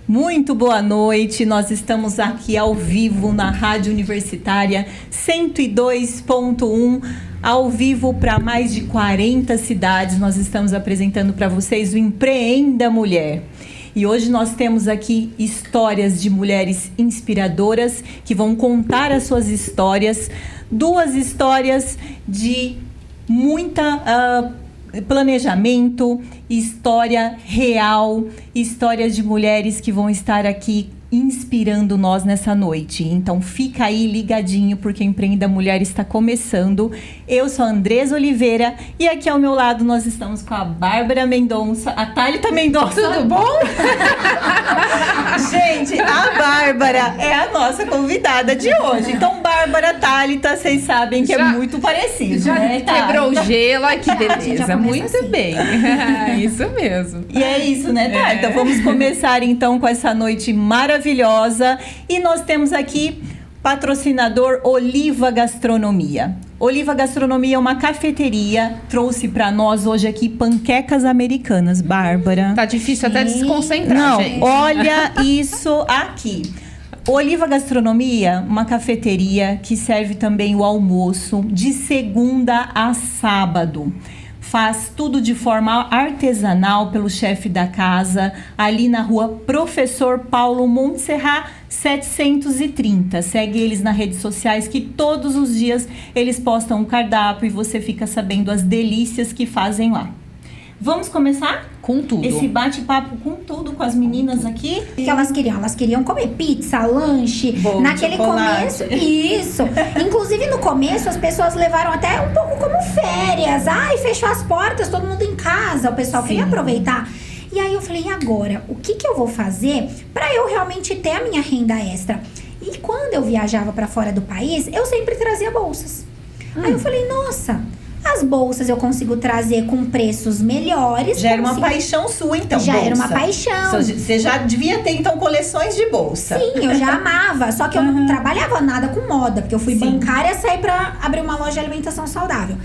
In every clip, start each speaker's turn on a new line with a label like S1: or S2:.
S1: Muito boa noite, nós estamos aqui ao vivo na Rádio Universitária 102.1, ao vivo para mais de 40 cidades. Nós estamos apresentando para vocês o Empreenda Mulher. E hoje nós temos aqui histórias de mulheres inspiradoras que vão contar as suas histórias. Duas histórias de muita planejamento, história real, histórias de mulheres que vão estar aqui inspirando nós nessa noite. Então fica aí ligadinho, porque Empreenda Mulher está começando. Eu sou a Andresa Oliveira e aqui ao meu lado nós estamos com a Bárbara Mendonça, a Thalita Mendonça.
S2: Tudo bom?
S1: Gente, a Bárbara é a nossa convidada de hoje. Então, Bárbara, Thalita, vocês sabem que é muito parecido,
S2: já
S1: né?
S2: quebrou o gelo, ai que beleza, muito
S3: assim.
S2: bem. Isso mesmo.
S1: E é isso, né, Thalita? Vamos começar então com essa noite maravilhosa. E nós temos aqui patrocinador Oliva Gastronomia. Oliva Gastronomia é uma cafeteria, trouxe para nós hoje aqui panquecas americanas, Bárbara.
S2: Tá difícil até desconcentrar,
S1: Não,
S2: gente.
S1: olha isso aqui. Oliva Gastronomia, uma cafeteria que serve também o almoço de segunda a sábado. Faz tudo de forma artesanal pelo chefe da casa, ali na rua Professor Paulo Montserrat 730. Segue eles nas redes sociais que todos os dias eles postam um cardápio e você fica sabendo as delícias que fazem lá. Vamos começar?
S2: Com tudo.
S1: Esse bate-papo com tudo, com as meninas aqui.
S3: O que elas queriam? Elas queriam comer pizza, lanche.
S1: Bolo,
S3: naquele
S1: chocolate.
S3: começo. Isso. Inclusive, no começo, as pessoas levaram até um pouco como férias. Ai, fechou as portas, todo mundo em casa. O pessoal queria aproveitar. E aí eu falei, e agora? O que eu vou fazer para eu realmente ter a minha renda extra? E quando eu viajava para fora do país, eu sempre trazia bolsas. Aí eu falei, nossa... As bolsas eu consigo trazer com preços melhores.
S1: Já era uma paixão sua, então,
S3: Já
S1: bolsa.
S3: era uma paixão.
S1: Você já devia ter, então, coleções de bolsa.
S3: Sim, eu já amava. Só que eu não trabalhava nada com moda. Porque eu fui bancária e saí pra abrir uma loja de alimentação saudável.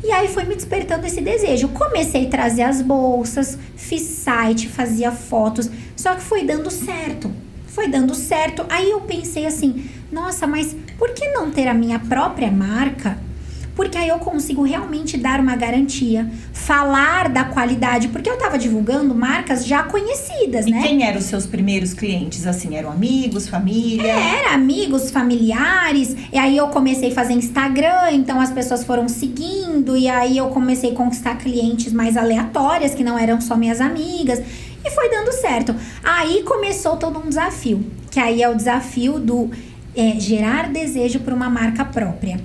S3: E aí foi me despertando esse desejo. Comecei a trazer as bolsas, fiz site, fazia fotos. Só que foi dando certo. Foi dando certo. Aí eu pensei assim, nossa, mas por que não ter a minha própria marca? Porque aí eu consigo realmente dar uma garantia, falar da qualidade, porque eu tava divulgando marcas já conhecidas, né?
S1: E quem eram os seus primeiros clientes? Assim, eram amigos, família?
S3: Era amigos, familiares, e aí eu comecei a fazer Instagram, então as pessoas foram seguindo, e aí eu comecei a conquistar clientes mais aleatórias, que não eram só minhas amigas, e foi dando certo. Aí começou todo um desafio, que aí é o desafio do gerar desejo por uma marca própria.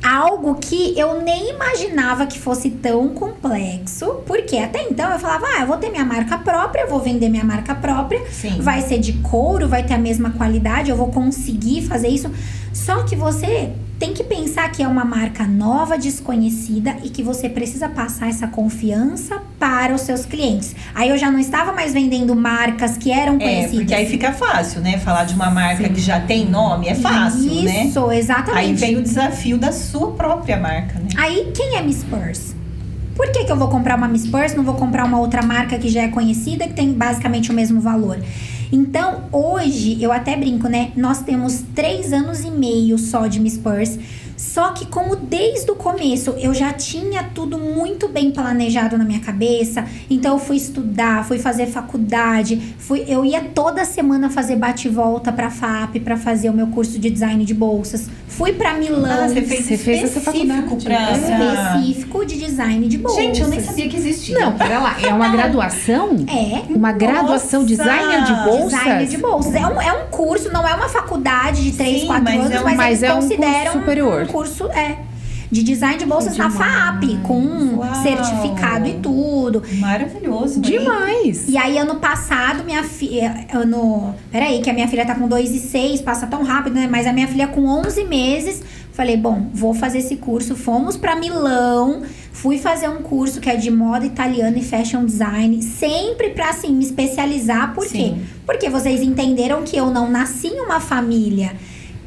S3: Algo que eu nem imaginava que fosse tão complexo, porque até então eu falava, eu vou ter minha marca própria, vou vender minha marca própria,
S1: Sim.
S3: Vai ser de couro, vai ter a mesma qualidade, eu vou conseguir fazer isso. Só que você tem que pensar que é uma marca nova, desconhecida e que você precisa passar essa confiança para os seus clientes. Aí eu já não estava mais vendendo marcas que eram conhecidas.
S1: Porque aí fica fácil, né? Falar de uma marca que já tem nome é fácil, né?
S3: Isso, exatamente.
S1: Aí vem o desafio da sua própria marca, né?
S3: Aí, quem é Miss Purse? Por que eu vou comprar uma Miss Purse, não vou comprar uma outra marca que já é conhecida, que tem basicamente o mesmo valor? Então, hoje, eu até brinco, né? Nós temos 3 anos e meio só de Miss Purse. Só que como desde o começo eu já tinha tudo muito bem planejado na minha cabeça, então eu fui estudar, fui fazer faculdade, eu ia toda semana fazer bate-volta pra FAP pra fazer o meu curso de design de bolsas. Fui pra Milão.
S1: Você fez essa faculdade
S3: Específico de design de bolsas.
S1: Gente, eu nem sabia que existia.
S2: Não, pera lá, é uma graduação?
S3: É.
S2: Uma graduação designer de bolsas?
S3: Design de bolsas. É um curso, não é uma faculdade de 3, 4 anos, mas eles consideram
S2: curso superior.
S3: um curso, de design de bolsas na FAP, com certificado e tudo.
S1: Maravilhoso.
S2: Demais.
S3: E aí, ano passado, minha filha... Peraí, que a minha filha tá com 2 e 6, passa tão rápido, né? Mas a minha filha com 11 meses... Falei, bom, vou fazer esse curso. Fomos pra Milão, fui fazer um curso que é de moda italiana e fashion design. Sempre pra, assim, me especializar. Por quê? Porque vocês entenderam que eu não nasci em uma família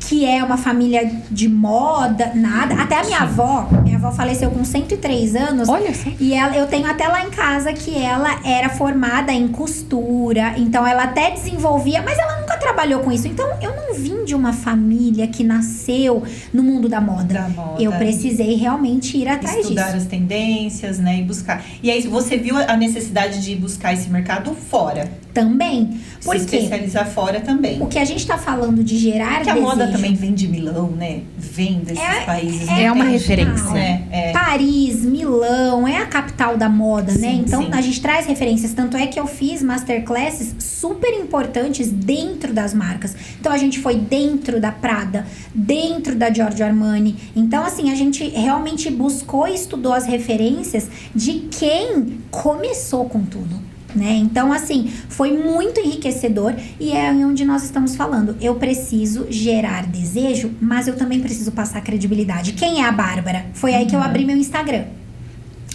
S3: que é uma família de moda, nada. Até a minha avó faleceu com 103 anos.
S2: Olha só.
S3: E eu tenho até lá em casa que ela era formada em costura. Então ela até desenvolvia, mas ela nunca trabalhou com isso. Então eu não vim de uma família que nasceu no mundo da moda. Eu precisei realmente ir atrás
S1: estudar
S3: disso.
S1: as tendências, né? E buscar. E aí você viu a necessidade de buscar esse mercado fora.
S3: Também.
S1: Se especializar fora também.
S3: O que a gente tá falando de gerar
S1: Porque a
S3: desejo,
S1: moda também vem de Milão, né? Vem desses países. Né?
S2: É uma referência.
S1: É.
S3: Paris, Milão, é a capital da moda, né?
S1: Sim,
S3: Então
S1: sim.
S3: a gente traz referências. Tanto é que eu fiz masterclasses super importantes dentro das marcas. Então a gente foi dentro da Prada, dentro da Giorgio Armani. Então, assim, a gente realmente buscou e estudou as referências de quem começou com tudo. Né? Então, assim, foi muito enriquecedor e é onde nós estamos falando. Eu preciso gerar desejo, mas eu também preciso passar credibilidade. Quem é a Bárbara? Foi aí que eu abri meu Instagram.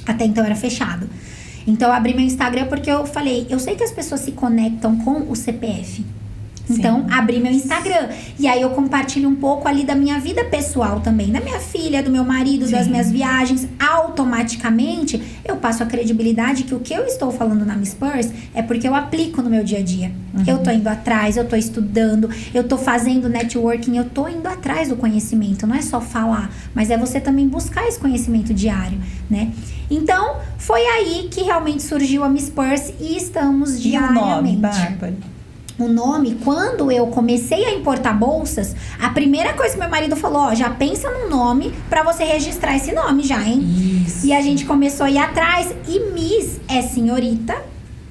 S3: Até então era fechado. Então eu abri meu Instagram porque eu falei, eu sei que as pessoas se conectam com o CPF. Então, abri meu Instagram. E aí eu compartilho um pouco ali da minha vida pessoal também. Da minha filha, do meu marido, das minhas viagens. Automaticamente, eu passo a credibilidade que o que eu estou falando na Miss Purse é porque eu aplico no meu dia a dia. Eu tô indo atrás, eu tô estudando, eu tô fazendo networking, eu tô indo atrás do conhecimento. Não é só falar, mas é você também buscar esse conhecimento diário, né? Então, foi aí que realmente surgiu a Miss Purse e estamos diariamente.
S1: E o nome, Bárbara?
S3: O nome, quando eu comecei a importar bolsas, a primeira coisa que meu marido falou, ó, já pensa num nome pra você registrar esse nome já, hein?
S2: Isso.
S3: E a gente começou a ir atrás. E Miss é senhorita,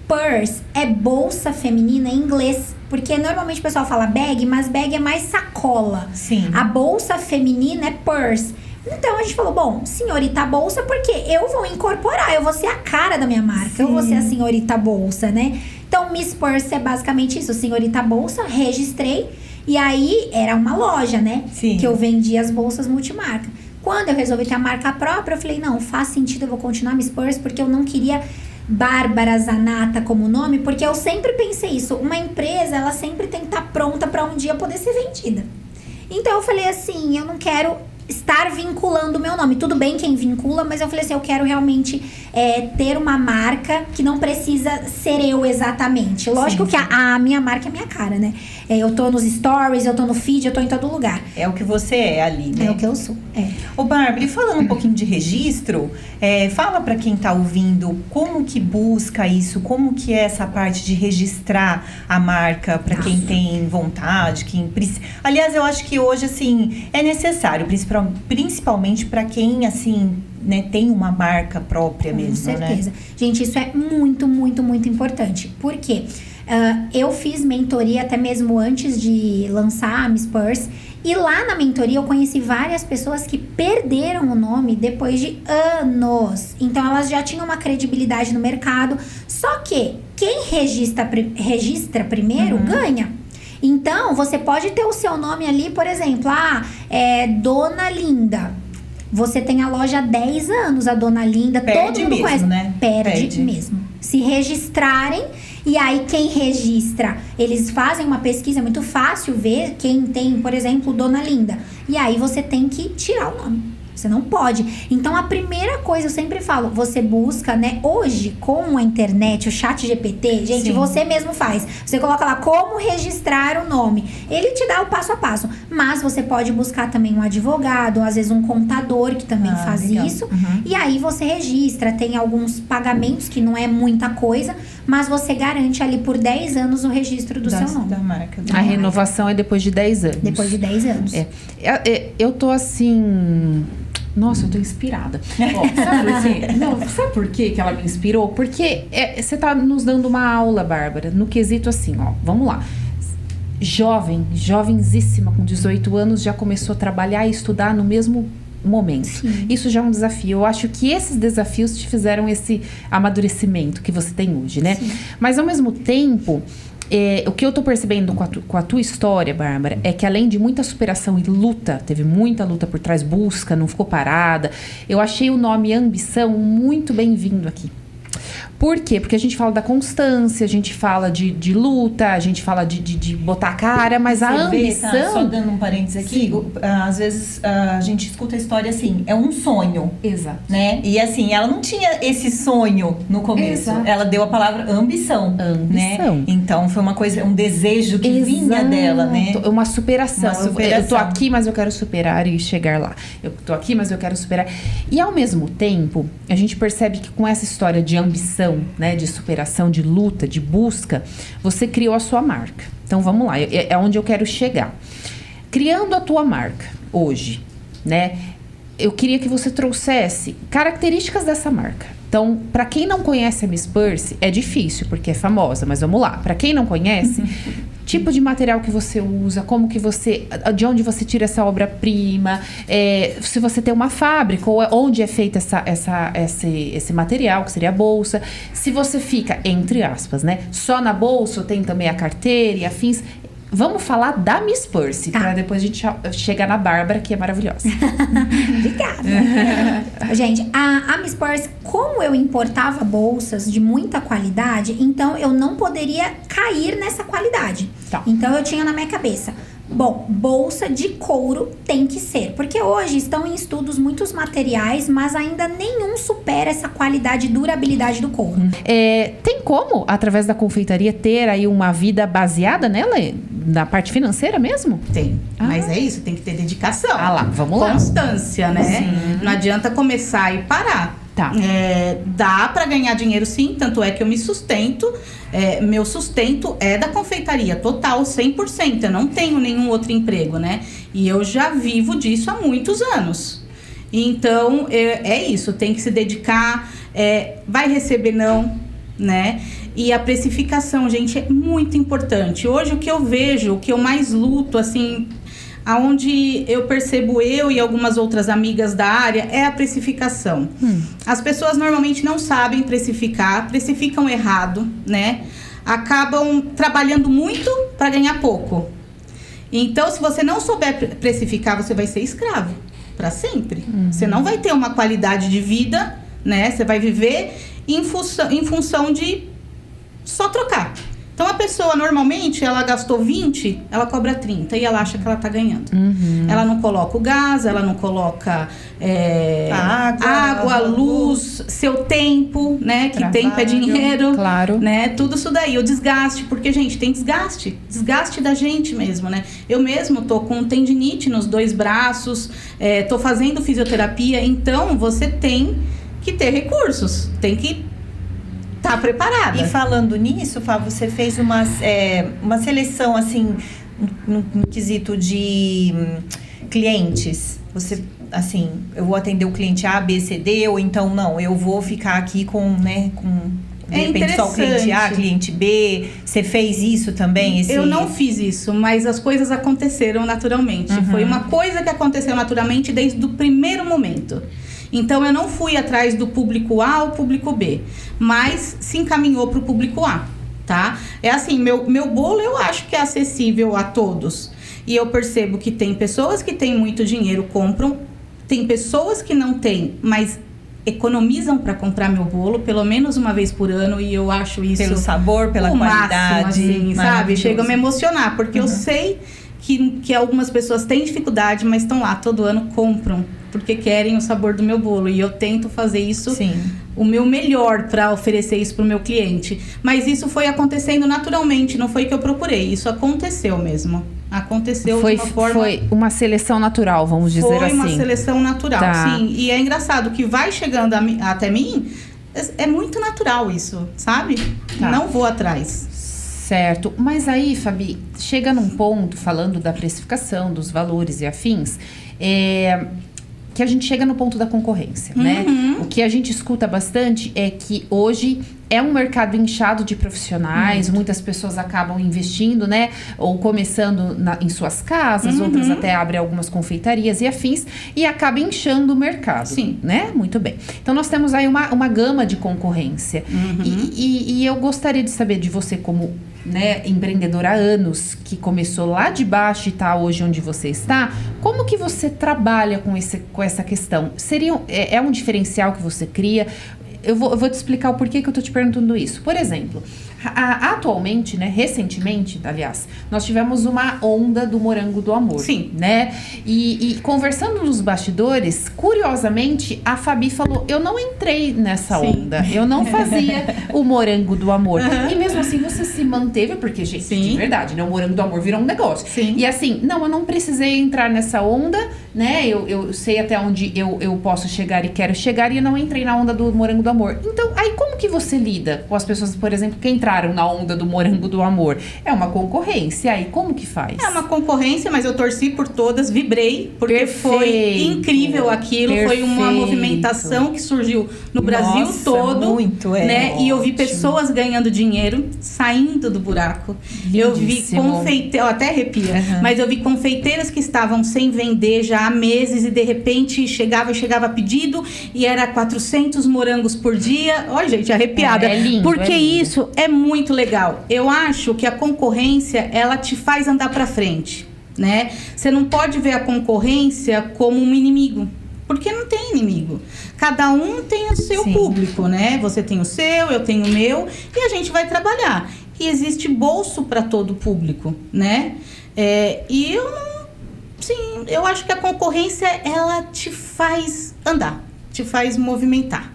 S3: Purse é bolsa feminina em inglês. Porque normalmente o pessoal fala bag, mas bag é mais sacola.
S1: Sim.
S3: A bolsa feminina é purse. Então a gente falou, bom, senhorita bolsa, porque eu vou incorporar, eu vou ser a cara da minha marca, eu vou ser a senhorita bolsa, né? Então Miss Purse é basicamente isso, senhorita bolsa, registrei. E aí era uma loja, né?
S1: Sim.
S3: Que eu vendia as bolsas multimarca. Quando eu resolvi ter a marca própria, eu falei, não, faz sentido, eu vou continuar Miss Purse, porque eu não queria Bárbara Zanata como nome, porque eu sempre pensei isso, uma empresa, ela sempre tem que estar pronta para um dia poder ser vendida. Então eu falei assim, eu não quero estar vinculando o meu nome. Tudo bem quem vincula, mas eu falei assim, eu quero realmente ter uma marca que não precisa ser eu exatamente. Lógico que a minha marca é a minha cara, né? Eu tô nos stories, eu tô no feed, eu tô em todo lugar.
S1: É o que você é ali, né?
S3: É o que eu sou,
S1: Ô Bárbara, e falando um pouquinho de registro, fala pra quem tá ouvindo como que busca isso, como que é essa parte de registrar a marca pra quem tem vontade, quem precisa. Aliás, eu acho que hoje, assim, é necessário, principalmente pra quem, assim, né, tem uma marca própria mesmo,
S3: né? Com certeza. Gente, isso é muito, muito, muito importante. Por quê? Eu fiz mentoria até mesmo antes de lançar a Miss Purse. E lá na mentoria eu conheci várias pessoas que perderam o nome depois de anos. Então elas já tinham uma credibilidade no mercado. Só que quem registra primeiro ganha. Então você pode ter o seu nome ali, por exemplo, Dona Linda. Você tem a loja há 10 anos, a Dona Linda, todo mundo
S1: mesmo,
S3: conhece.
S1: Né?
S3: Perde mesmo. Se registrarem, e aí quem registra, eles fazem uma pesquisa, é muito fácil ver quem tem, por exemplo, Dona Linda. E aí você tem que tirar o nome. Você não pode. Então, a primeira coisa, eu sempre falo, você busca, né? Hoje, com a internet, o chat GPT, gente, você mesmo faz. Você coloca lá como registrar o nome. Ele te dá o passo a passo. Mas você pode buscar também um advogado, às vezes um contador que também faz isso. E aí você registra. Tem alguns pagamentos que não é muita coisa, mas você garante ali por 10 anos o registro do seu nome.
S1: Da marca.
S2: A renovação é depois de 10 anos.
S3: Depois de 10 anos.
S2: Eu tô assim... Nossa, eu tô inspirada. Sabe por quê que ela me inspirou? Porque você tá nos dando uma aula, Bárbara, no quesito assim, vamos lá. Jovenzíssima, com 18 anos, já começou a trabalhar e estudar no mesmo momento. Sim. Isso já é um desafio. Eu acho que esses desafios te fizeram esse amadurecimento que você tem hoje, né? Sim. Mas, ao mesmo tempo... o que eu tô percebendo com a tua história, Bárbara, é que além de muita superação e luta, teve muita luta por trás, busca, não ficou parada. Eu achei o nome Ambição muito bem-vindo aqui. Por quê? Porque a gente fala da constância, a gente fala de luta, a gente fala de botar a cara, mas a ambição...
S1: Só dando um parênteses aqui, às vezes a gente escuta a história assim, é um sonho.
S2: Exato.
S1: Né? E assim, ela não tinha esse sonho no começo.
S2: Exato.
S1: Ela deu a palavra ambição.
S2: Ambição.
S1: Né? Então foi uma coisa, um desejo que vinha dela, né?
S2: Uma superação.
S1: Uma superação.
S2: Eu tô aqui, mas eu quero superar e chegar lá. Eu tô aqui, mas eu quero superar. E ao mesmo tempo, a gente percebe que com essa história de ambição, né, de superação, de luta, de busca, você criou a sua marca. Então vamos lá, é onde eu quero chegar. Criando a tua marca hoje, né? Eu queria que você trouxesse características dessa marca. Então, para quem não conhece a Miss Percy, é difícil, porque é famosa, mas vamos lá. Para quem não conhece, tipo de material que você usa, como que você, de onde você tira essa obra-prima, se você tem uma fábrica, ou onde é feito esse material, que seria a bolsa. Se você fica, entre aspas, né, só na bolsa, ou tem também a carteira e afins. Vamos falar da Miss Percy, para depois a gente chegar na Bárbara, que é maravilhosa.
S3: Obrigada. Gente, a Miss Percy, como eu importava bolsas de muita qualidade, então eu não poderia cair nessa qualidade.
S2: Tá.
S3: Então eu tinha na minha cabeça, bom, bolsa de couro tem que ser. Porque hoje estão em estudos muitos materiais, mas ainda nenhum supera essa qualidade e durabilidade do couro.
S2: Tem como, através da confeitaria, ter aí uma vida baseada nela, na parte financeira mesmo?
S4: Tem, mas é isso, tem que ter dedicação.
S2: Vamos lá.
S4: Constância, né? Sim. Não adianta começar e parar.
S2: Tá.
S4: Dá pra ganhar dinheiro sim, tanto é que eu me sustento. Meu sustento é da confeitaria, total, 100%. Eu não tenho nenhum outro emprego, né? E eu já vivo disso há muitos anos. Então, é isso, tem que se dedicar. Vai receber não, né? E a precificação, gente, é muito importante. Hoje, o que eu vejo, o que eu mais luto, assim... Aonde eu percebo eu e algumas outras amigas da área é a precificação. As pessoas normalmente não sabem precificar, precificam errado, né? Acabam trabalhando muito para ganhar pouco. Então, se você não souber precificar, você vai ser escravo para sempre. Você não vai ter uma qualidade de vida, né? Você vai viver em função de só trocar. Então, a pessoa, normalmente, ela gastou 20, ela cobra 30 e ela acha que ela tá ganhando. Ela não coloca o gás, ela não coloca água, luz, seu tempo, né? Que tempo é dinheiro.
S2: Claro.
S4: Né? Tudo isso daí. O desgaste, porque, gente, tem desgaste. Desgaste da gente mesmo, né? Eu mesmo tô com tendinite nos 2 braços, tô fazendo fisioterapia. Então, você tem que ter recursos. Tem que tá preparada.
S1: E falando nisso, Fá, você fez uma seleção, assim, no quesito de clientes. Você, assim, eu vou atender o cliente A, B, C, D, ou então, não, eu vou ficar aqui com de repente, só o cliente A, cliente B. Você fez isso também?
S4: Eu não fiz isso, mas as coisas aconteceram naturalmente. Foi uma coisa que aconteceu naturalmente desde o primeiro momento. Então, eu não fui atrás do público A ou público B, mas se encaminhou para o público A, tá? É assim, meu bolo eu acho que é acessível a todos. E eu percebo que tem pessoas que têm muito dinheiro, compram. Tem pessoas que não têm, mas economizam para comprar meu bolo, pelo menos uma vez por ano. E eu acho isso...
S1: Pelo sabor, pela qualidade.
S4: Máximo, assim, sabe? Chega a me emocionar, porque eu sei que algumas pessoas têm dificuldade, mas estão lá todo ano, compram. Porque querem o sabor do meu bolo. E eu tento fazer isso, o meu melhor para oferecer isso pro meu cliente. Mas isso foi acontecendo naturalmente, não foi que eu procurei. Isso aconteceu mesmo. Aconteceu de uma forma...
S2: Foi uma seleção natural, vamos dizer assim.
S4: Foi uma seleção natural,
S2: tá.
S4: Sim. E é engraçado que vai chegando até mim, é muito natural isso, sabe?
S2: Tá.
S4: Não vou atrás.
S2: Certo. Mas aí, Fabi, chega num ponto, falando da precificação, dos valores e afins, que a gente chega no ponto da concorrência, né? O que a gente escuta bastante é que hoje é um mercado inchado de profissionais, muitas pessoas acabam investindo, né? Ou começando em suas casas, outras até abrem algumas confeitarias e afins, e acaba inchando o mercado.
S4: Sim.
S2: Né? Muito bem. Então, nós temos aí uma gama de concorrência. E eu gostaria de saber de você como... né, empreendedora há anos, que começou lá de baixo e está hoje onde você está, como que você trabalha com essa questão? É um diferencial que você cria? eu vou te explicar o porquê que eu tô te perguntando isso. Por exemplo, atualmente, né, recentemente, aliás, nós tivemos uma onda do morango do amor.
S4: Sim.
S2: Né? E conversando nos bastidores, curiosamente, a Fabi falou, eu não entrei nessa onda. Eu não fazia o morango do amor. E mesmo assim, você se manteve, porque, gente, de verdade, né? O morango do amor virou um negócio.
S4: Sim.
S2: E assim, não, eu não precisei entrar nessa onda, né? Eu sei até onde eu posso chegar e quero chegar, e eu não entrei na onda do morango do amor. Então, aí como que você lida com as pessoas, por exemplo, que entraram na onda do morango do amor? É uma concorrência, aí como que faz?
S4: É uma concorrência, mas eu torci por todas, vibrei, porque foi incrível aquilo, foi uma movimentação que surgiu no Brasil todo,
S1: muito,
S4: né? E eu vi pessoas ganhando dinheiro, saindo do buraco. Eu vi confeiteiras, eu até arrepia, mas eu vi confeiteiras que estavam sem vender já há meses e de repente chegava pedido e era 400 morangos por dia. Olha, gente, arrepiada.
S2: É lindo,
S4: porque
S2: é lindo.
S4: isso é muito legal. Eu acho que a concorrência, ela te faz andar pra frente, né? Você não pode ver a concorrência como um inimigo, porque não tem inimigo. Cada um tem o seu público, né? Você tem o seu, eu tenho o meu, e a gente vai trabalhar. E existe bolso para todo o público, né? E eu não... Sim, eu acho que a concorrência, ela te faz andar, te faz movimentar.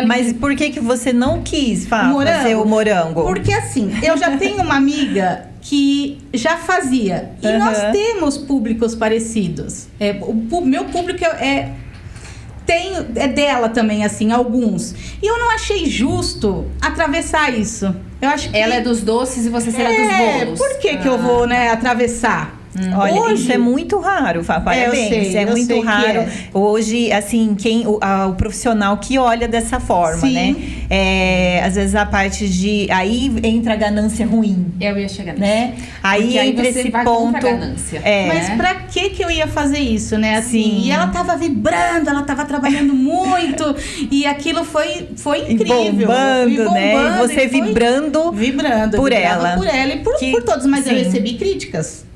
S1: Mas por que você não quis fazer o morango?
S4: Porque assim, eu já tenho uma amiga que já fazia. E nós temos públicos parecidos. O meu público é dela também, assim, alguns. E eu não achei justo atravessar isso. Eu acho que
S2: ela é dos doces e você será dos bolos.
S4: Por que eu vou, né, atravessar?
S1: Olha,
S4: hoje,
S1: isso é muito raro, parabéns. É muito raro. Hoje, assim, o profissional que olha dessa forma, né? Às vezes a parte de... Aí entra a ganância ruim.
S2: Eu ia chegar nisso.
S1: Né? Aí entra
S2: você
S1: esse
S2: vai
S1: ponto.
S2: contra a ganância.
S4: Mas pra que eu ia fazer isso, né? Assim, e ela tava vibrando, ela tava trabalhando muito. E aquilo foi incrível.
S1: Bombando, né? Você vibrando por ela.
S4: Por ela e por todos. Mas eu recebi críticas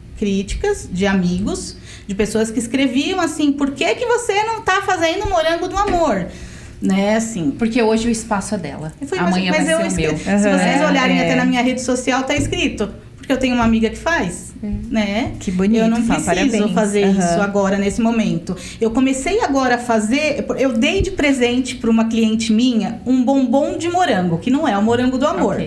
S4: de amigos, de pessoas que escreviam assim, por que você não tá fazendo morango do amor? Né, assim.
S2: Porque hoje o espaço é dela. Amanhã vai ser o meu.
S4: Se vocês olharem até na minha rede social, tá escrito. Porque eu tenho uma amiga que faz, né?
S1: Que bonito.
S4: Eu não preciso fazer isso agora, nesse momento. Eu comecei agora a fazer... Eu dei de presente para uma cliente minha um bombom de morango, que não é o morango do amor.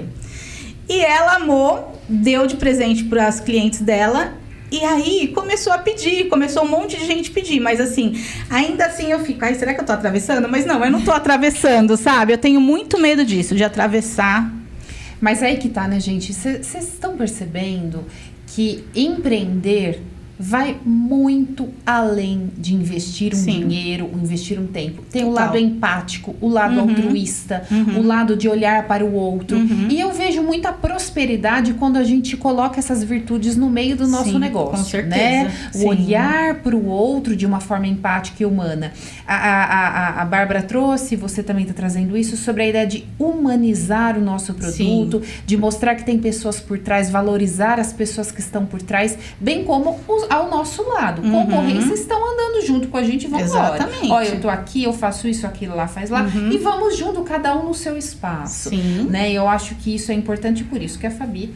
S4: E ela amou, deu de presente para as clientes dela. E aí, começou um monte de gente pedir. Mas assim, ainda assim eu fico... Ai, será que eu tô atravessando? Mas não, eu não tô atravessando, sabe? Eu tenho muito medo disso, de atravessar.
S2: Mas aí que tá, né, gente? Vocês estão percebendo que empreender vai muito além de investir um dinheiro, investir um tempo. Tem o lado empático, o lado altruísta, o lado de olhar para o outro. E eu vejo muita prosperidade quando a gente coloca essas virtudes no meio do nosso negócio.
S4: Com certeza.
S2: Né? O olhar para o outro de uma forma empática e humana. A Bárbara trouxe, você também está trazendo isso, sobre a ideia de humanizar o nosso produto, de mostrar que tem pessoas por trás, valorizar as pessoas que estão por trás, bem como ao nosso lado. Concorrência estão andando junto com a gente e vamos embora.
S4: Exatamente.
S2: Olha, eu tô aqui, eu faço isso, aquilo lá, faz lá. E vamos junto, cada um no seu espaço. Né? Eu acho que isso é importante, por isso que a Fabi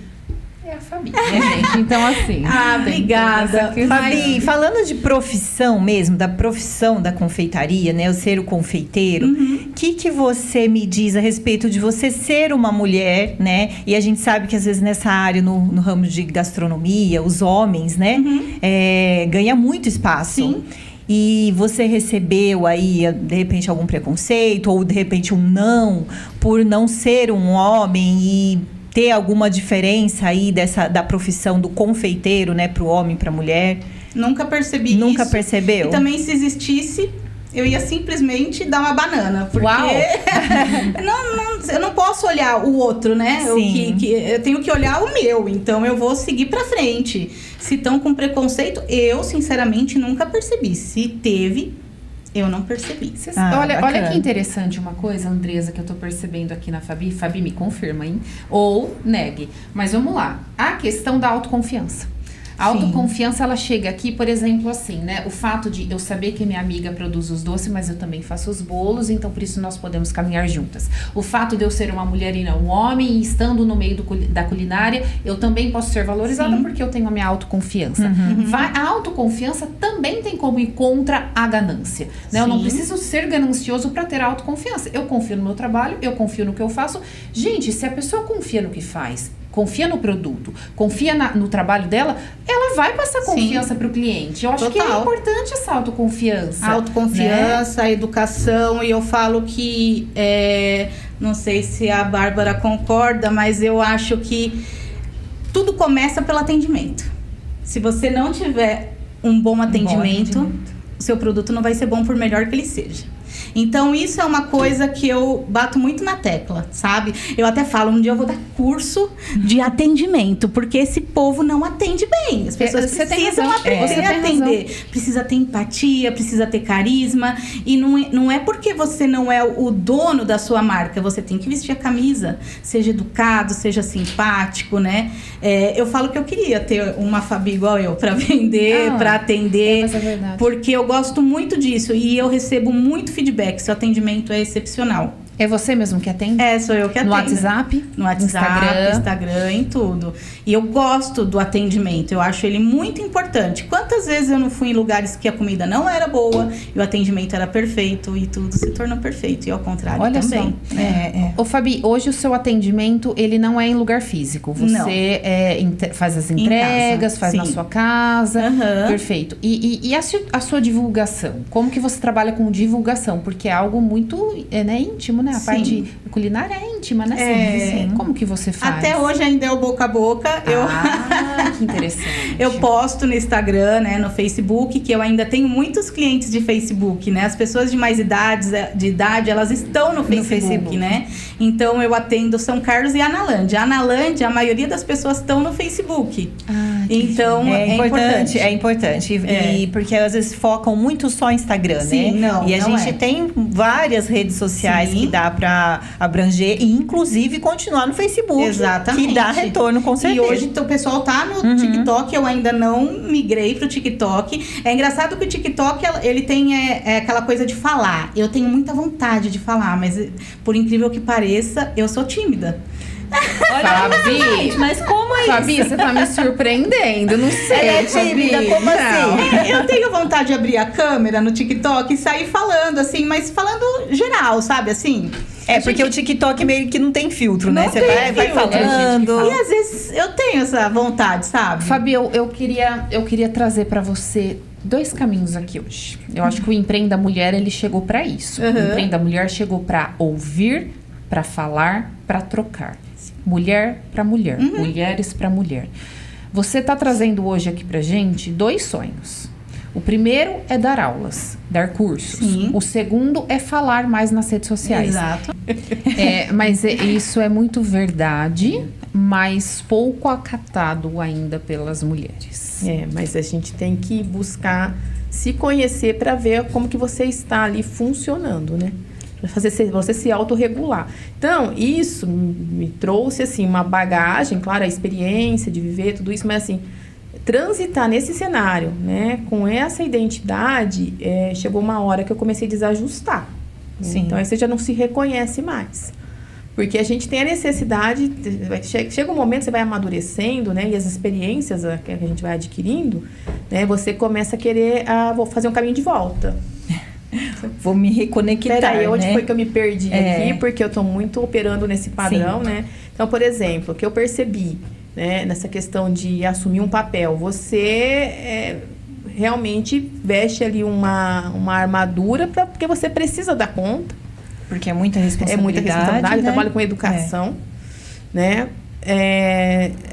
S2: é a Fabi, né, gente? Então, assim...
S4: obrigada.
S1: Fabi, falando de profissão mesmo, da profissão da confeitaria, né? O ser o confeiteiro. O que você me diz a respeito de você ser uma mulher, né? E a gente sabe que às vezes nessa área, no ramo de gastronomia, os homens, né? Ganha muito espaço. E você recebeu aí, de repente, algum preconceito ou, de repente, um não, por não ser um homem e ter alguma diferença aí da profissão do confeiteiro, né, para o homem e para a mulher?
S4: Nunca percebi isso.
S1: Nunca percebeu?
S4: E também, se existisse, eu ia simplesmente dar uma banana. Porque eu não posso olhar o outro, né? Eu tenho que olhar o meu. Então, eu vou seguir pra frente. Se estão com preconceito, eu, sinceramente, nunca percebi. Se teve, eu não percebi.
S2: Olha que interessante uma coisa, Andresa, que eu tô percebendo aqui na Fabi. Fabi, me confirma, hein? Ou negue. Mas vamos lá. A questão da autoconfiança. A autoconfiança, ela chega aqui, por exemplo, assim, né? O fato de eu saber que minha amiga produz os doces, mas eu também faço os bolos, então por isso nós podemos caminhar juntas. O fato de eu ser uma mulher e não um homem, e estando no meio da culinária, eu também posso ser valorizada porque eu tenho a minha autoconfiança. A autoconfiança também tem como ir contra a ganância, né? Eu não preciso ser ganancioso para ter autoconfiança. Eu confio no meu trabalho, eu confio no que eu faço. Gente, se a pessoa confia no que faz, confia no produto, confia no trabalho dela, ela vai passar confiança para o cliente. Eu acho que é importante essa autoconfiança.
S4: A autoconfiança,
S2: né?
S4: a educação, e eu falo que, não sei se a Bárbara concorda, mas eu acho que tudo começa pelo atendimento. Se você não tiver um bom atendimento, o seu produto não vai ser bom por melhor que ele seja. Então, isso é uma coisa que eu bato muito na tecla, sabe? Eu até falo, um dia eu vou dar curso de atendimento, porque esse povo não atende bem. As pessoas precisam aprender a atender. Precisa ter empatia, precisa ter carisma. E não é porque você não é o dono da sua marca, você tem que vestir a camisa. Seja educado, seja simpático, né? Eu falo que eu queria ter uma Fabi igual eu, pra vender, pra atender.
S2: Mas é verdade.
S4: Porque eu gosto muito disso e eu recebo muito feedback. Seu atendimento é excepcional.
S2: É você mesmo que atende?
S4: Sou eu que atendo.
S2: No WhatsApp?
S4: No WhatsApp, Instagram, em tudo. E eu gosto do atendimento, eu acho ele muito importante. Quantas vezes eu não fui em lugares que a comida não era boa e o atendimento era perfeito e tudo se tornou perfeito. E ao contrário também.
S2: Ô Fabi, hoje o seu atendimento, ele não é em lugar físico. Você faz as entregas, faz na sua casa. Perfeito. E a sua divulgação? Como que você trabalha com divulgação? Porque é algo muito íntimo, né? A parte culinária é íntima, né? Sim. Como que você faz?
S4: Até hoje ainda é o boca a boca.
S2: Que interessante.
S4: Eu posto no Instagram, né? No Facebook, que eu ainda tenho muitos clientes de Facebook, né? As pessoas de mais de idade, elas estão no Facebook, né? Então, eu atendo São Carlos e Analândia. Analândia, a maioria das pessoas estão no Facebook. Então, é importante.
S1: É importante. E porque às vezes focam muito só em Instagram, né?
S4: Não,
S1: e a gente tem várias redes sociais que dá pra abranger e inclusive continuar no Facebook.
S4: Exatamente.
S1: Que dá retorno, com certeza.
S4: E hoje o pessoal tá no TikTok, eu ainda não migrei pro TikTok. É engraçado que o TikTok, ele tem aquela coisa de falar. Eu tenho muita vontade de falar, mas por incrível que pareça, eu sou tímida.
S2: Olha, Fabi,
S1: mas como é isso?
S2: Fabi, você tá me surpreendendo, não sei.
S1: Ela é tímida, como assim?
S4: Eu tenho vontade de abrir a câmera no TikTok e sair falando, assim, mas falando geral, sabe, assim?
S1: Porque o TikTok meio que não tem filtro, né? Você vai
S4: filtro.
S1: falando.
S4: E às vezes eu tenho essa vontade, sabe?
S2: Fabi, eu queria trazer pra você 2 caminhos aqui hoje. Eu acho que o Empreenda Mulher, ele chegou pra isso. O Empreenda Mulher chegou pra ouvir, pra falar, pra trocar. Mulher pra mulher, mulheres pra mulher. Você tá trazendo hoje aqui pra gente 2 sonhos. O primeiro é dar aulas, dar cursos. O segundo é falar mais nas redes sociais.
S4: Exato.
S2: Mas isso é muito verdade, mas pouco acatado ainda pelas mulheres.
S5: Mas a gente tem que buscar se conhecer para ver como que você está ali funcionando, né? Fazer você se autorregular. Então, isso me trouxe, assim, uma bagagem, claro, a experiência de viver tudo isso, mas, assim, transitar nesse cenário, né, com essa identidade, chegou uma hora que eu comecei a desajustar. Sim. Então, aí você já não se reconhece mais. Porque a gente tem a necessidade, chega um momento que você vai amadurecendo, né, e as experiências que a gente vai adquirindo, né, você começa a querer, vou fazer um caminho de volta.
S1: Vou me reconectar,
S5: Peraí, onde
S1: né?
S5: foi que eu me perdi aqui? Porque eu tô muito operando nesse padrão, né? Então, por exemplo, o que eu percebi, né, nessa questão de assumir um papel, você realmente veste ali uma armadura porque você precisa dar conta.
S1: Porque é muita responsabilidade.
S5: É muita responsabilidade,
S1: né?
S5: Eu trabalho com educação, né?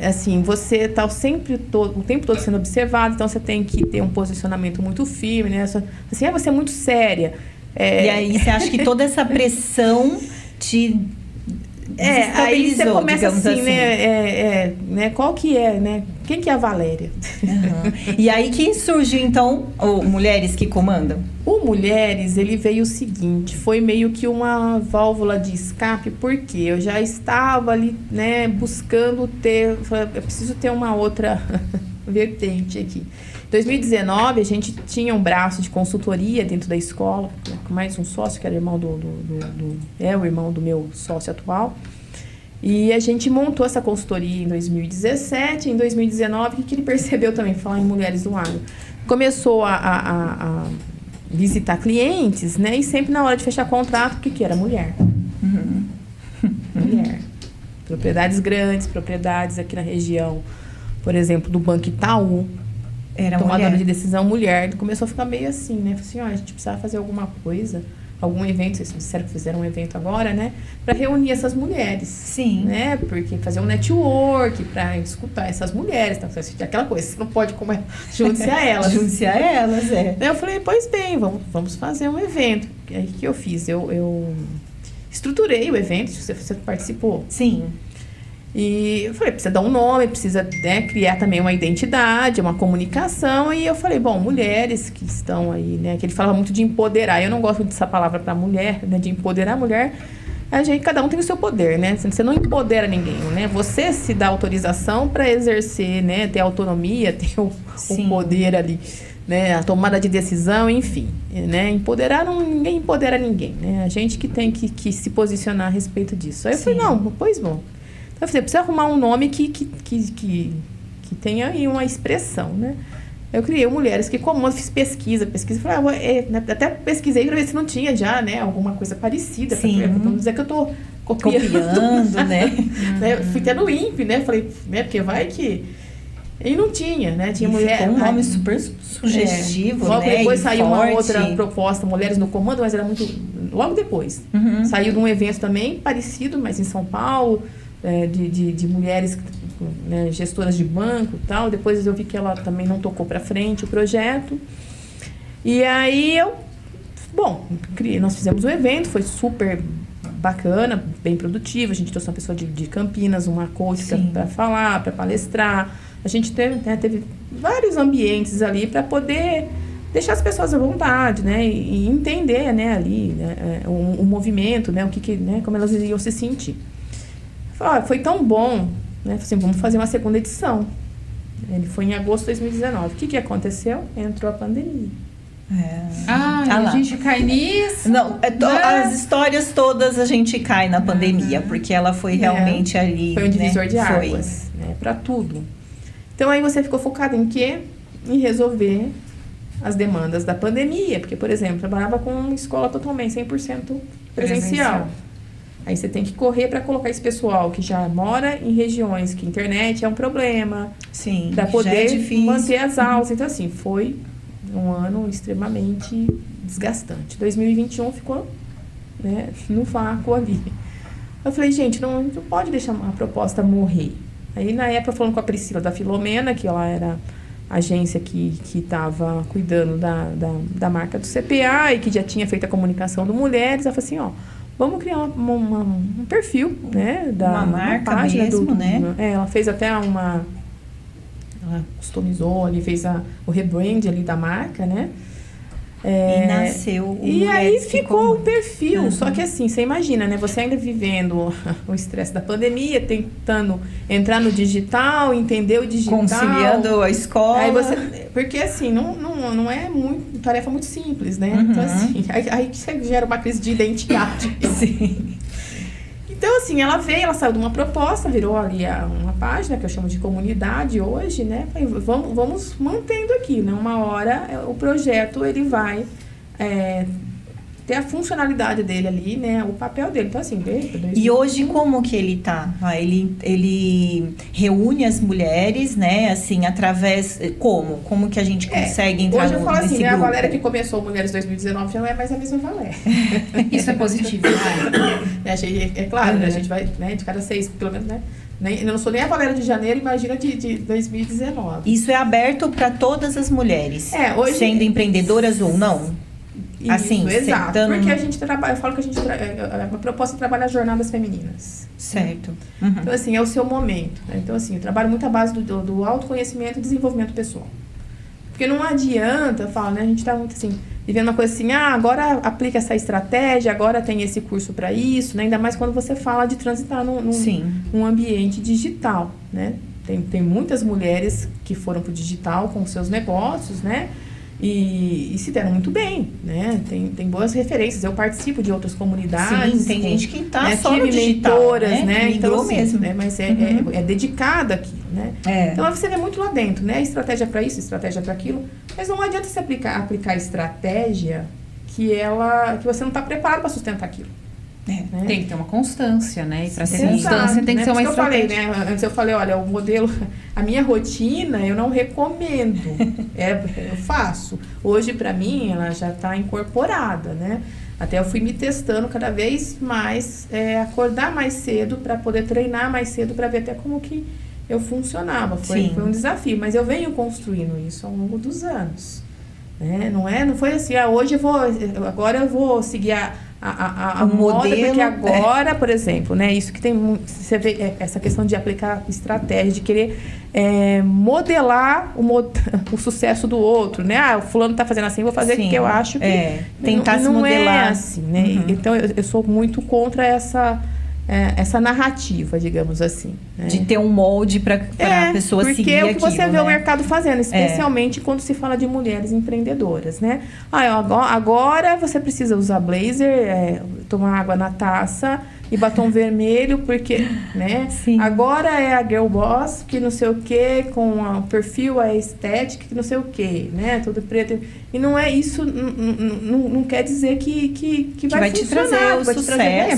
S5: Assim, você tá o tempo todo sendo observado, então você tem que ter um posicionamento muito firme, né? Assim, você é muito séria.
S1: E aí você acha que toda essa pressão te
S5: aí você começa assim,
S1: né?
S5: né? Qual que é, né? Quem que é a Valéria?
S1: E aí que surgiu, então, o Mulheres que Comandam?
S5: O Mulheres, ele veio o seguinte, foi meio que uma válvula de escape, porque eu já estava ali, né, buscando eu preciso ter uma outra vertente aqui. Em 2019, a gente tinha um braço de consultoria dentro da escola, né, com mais um sócio, que era irmão o irmão do meu sócio atual. E a gente montou essa consultoria em 2017. Em 2019, o que ele percebeu também, falar em mulheres do agro? Começou a visitar clientes, né? E sempre na hora de fechar contrato, o que era? Mulher. Mulher. Propriedades grandes, propriedades aqui na região, por exemplo, do Banco Itaú.
S1: Era
S5: tomadora
S1: mulher.
S5: de decisão mulher. Ele começou a ficar meio assim, né? Falei assim, ó, a gente precisava fazer alguma coisa, algum evento, vocês disseram que fizeram um evento agora, né? Para reunir essas mulheres.
S1: Sim.
S5: Né? Porque fazer um network para escutar essas mulheres, tá? Aquela coisa, você não pode como junte-se a elas.
S1: Junte-se a elas, é.
S5: Daí eu falei, pois bem, vamos fazer um evento. Aí o que eu fiz? Eu estruturei o evento, você participou.
S1: Sim.
S5: E eu falei, precisa dar um nome, precisa, né, criar também uma identidade, uma comunicação. E eu falei, bom, mulheres que estão aí, né? Que ele falava muito de empoderar. Eu não gosto dessa palavra para mulher, né? De empoderar a mulher. Cada um tem o seu poder, né? Você não empodera ninguém, né? Você se dá autorização para exercer, né? Ter autonomia, ter o poder ali, né? A tomada de decisão, enfim, né? Empoderar, ninguém empodera ninguém, né? A gente que tem que se posicionar a respeito disso. Aí eu falei, não, pois bom. Então, eu falei, precisa arrumar um nome que tenha aí uma expressão, né? Eu criei Mulheres que Comandam, eu fiz pesquisa, falei, até pesquisei para ver se não tinha já, né, alguma coisa parecida.
S1: Sim.
S5: Para não dizer que eu tô copiando,
S1: né?
S5: Fui até no INPE, né, falei, né, porque vai que... E não tinha, né, tinha mulher...
S1: Ficou um nome super sugestivo,
S5: logo
S1: né?
S5: depois
S1: e
S5: saiu
S1: forte.
S5: uma outra proposta, Mulheres no Comando, mas era muito... Logo depois. Saiu de um evento também parecido, mas em São Paulo, de mulheres, né, gestoras de banco e tal. Depois eu vi que ela também não tocou para frente o projeto. E aí nós fizemos um evento, foi super bacana, bem produtivo. A gente trouxe uma pessoa de Campinas, uma coach para falar, para palestrar. A gente teve vários ambientes ali para poder deixar as pessoas à vontade, né, e entender, né, ali, né, o movimento, né, né, como elas iam se sentir. Foi tão bom, né? Assim, vamos fazer uma segunda edição. Ele foi em agosto de 2019. O que aconteceu? Entrou a pandemia.
S2: A gente cai nisso.
S1: Não, as histórias todas a gente cai na pandemia, porque ela foi realmente ali.
S5: Foi um divisor de
S1: Foi.
S5: águas, né? Para tudo. Então aí você ficou focado em quê? Em resolver as demandas da pandemia. Porque, por exemplo, trabalhava com uma escola totalmente 100% presencial. Aí você tem que correr para colocar esse pessoal que já mora em regiões que a internet é um problema.
S1: Sim.
S5: Para poder
S1: difícil.
S5: manter as aulas. Então, assim, foi um ano extremamente desgastante. 2021 ficou, né, no vácuo ali. Eu falei, gente, não pode deixar a proposta morrer. Aí, na época, falando com a Priscila da Filomena, que ela era a agência que estava cuidando da marca do CPA e que já tinha feito a comunicação do Mulheres, ela falou assim, ó, vamos criar um perfil, né?
S1: Uma marca
S5: uma página
S1: mesmo, né?
S5: Ela fez até ela customizou ali, fez o rebrand ali da marca, né?
S1: E nasceu o
S5: E aí
S1: Mulheres que
S5: ficou o
S1: Comandam.
S5: perfil. Só que assim, você imagina, né? Você ainda vivendo o estresse da pandemia, tentando entrar no digital, entender o digital.
S1: Conciliando a escola.
S5: Aí porque assim, não é tarefa muito simples, né? Então assim, aí você gera uma crise de identidade.
S1: Sim.
S5: Então assim, ela saiu de uma proposta, virou ali uma página que eu chamo de comunidade hoje, né? Falei, vamos mantendo aqui, né? Uma hora o projeto ele vai ter a funcionalidade dele ali, né? O papel dele. Então, assim,
S1: E hoje, como que ele tá? Ele reúne as mulheres, né? Assim, através... Como que a gente consegue entrar
S5: hoje eu falo assim,
S1: nesse
S5: né? A
S1: grupo?
S5: Valéria que começou Mulheres 2019 já não é mais a mesma Valéria.
S2: Isso é positivo, né?
S5: É claro, né? A gente vai, né? De cada 6, pelo menos, né? Eu não sou nem a Valéria de janeiro, imagina de 2019.
S1: Isso é aberto para todas as mulheres,
S5: hoje,
S1: sendo empreendedoras ou não?
S5: Isso,
S1: Assim,
S5: exato.
S1: sentando...
S5: Porque a gente trabalha, eu falo que a proposta é trabalhar jornadas femininas.
S1: Certo.
S5: Então, assim, é o seu momento. Né? Então, assim, eu trabalho muito à base do autoconhecimento e desenvolvimento pessoal. Porque não adianta, eu falo, né? A gente tá muito assim, vivendo uma coisa assim, agora aplica essa estratégia, agora tem esse curso para isso, né? Ainda mais quando você fala de transitar num ambiente digital, né? Tem muitas mulheres que foram pro digital com seus negócios, né? E se deram muito bem, né? Tem boas referências. Eu participo de outras comunidades.
S1: Sim, tem gente que tá
S5: né?
S1: só no digital,
S5: mentoras, né?
S1: Migrou
S5: Então, assim,
S1: mesmo.
S5: né? Mas é dedicada aqui, né? Então, você vê muito lá dentro, né? Estratégia para isso, estratégia para aquilo. Mas não adianta você aplicar estratégia que você não está preparado para sustentar aquilo. Né?
S2: Tem que ter uma constância, né? E para ter
S5: Exato,
S2: constância tem que
S5: né?
S2: ser uma
S5: Por isso que eu
S2: estratégia.
S5: falei, né? Antes eu falei, olha, o modelo, a minha rotina eu não recomendo. Eu faço. Hoje, para mim, ela já está incorporada, né? Até eu fui me testando cada vez mais, acordar mais cedo para poder treinar mais cedo para ver até como que eu funcionava. Foi um desafio, mas eu venho construindo isso ao longo dos anos. Né? Não foi assim, hoje agora eu vou seguir a moda,
S1: modelo,
S5: porque agora, por exemplo, né, isso que tem você vê essa questão de aplicar estratégia, de querer modelar o sucesso do outro, né? O fulano tá fazendo assim, vou fazer o que eu acho que
S1: tentar se
S5: não
S1: modelar.
S5: é assim, né? Então eu sou muito contra essa narrativa, digamos assim. Né?
S1: De ter um molde para a pessoa seguir aquilo.
S5: Porque é o que você vê
S1: né?
S5: o mercado fazendo, especialmente quando se fala de mulheres empreendedoras, né? Agora você precisa usar blazer, tomar água na taça e batom vermelho, porque, né?
S1: Sim.
S5: Agora é a girl boss, que não sei o quê, com o perfil, a estética, que não sei o quê, né? Tudo preto. E não é isso, não quer dizer que
S1: vai te trazer o sucesso, né?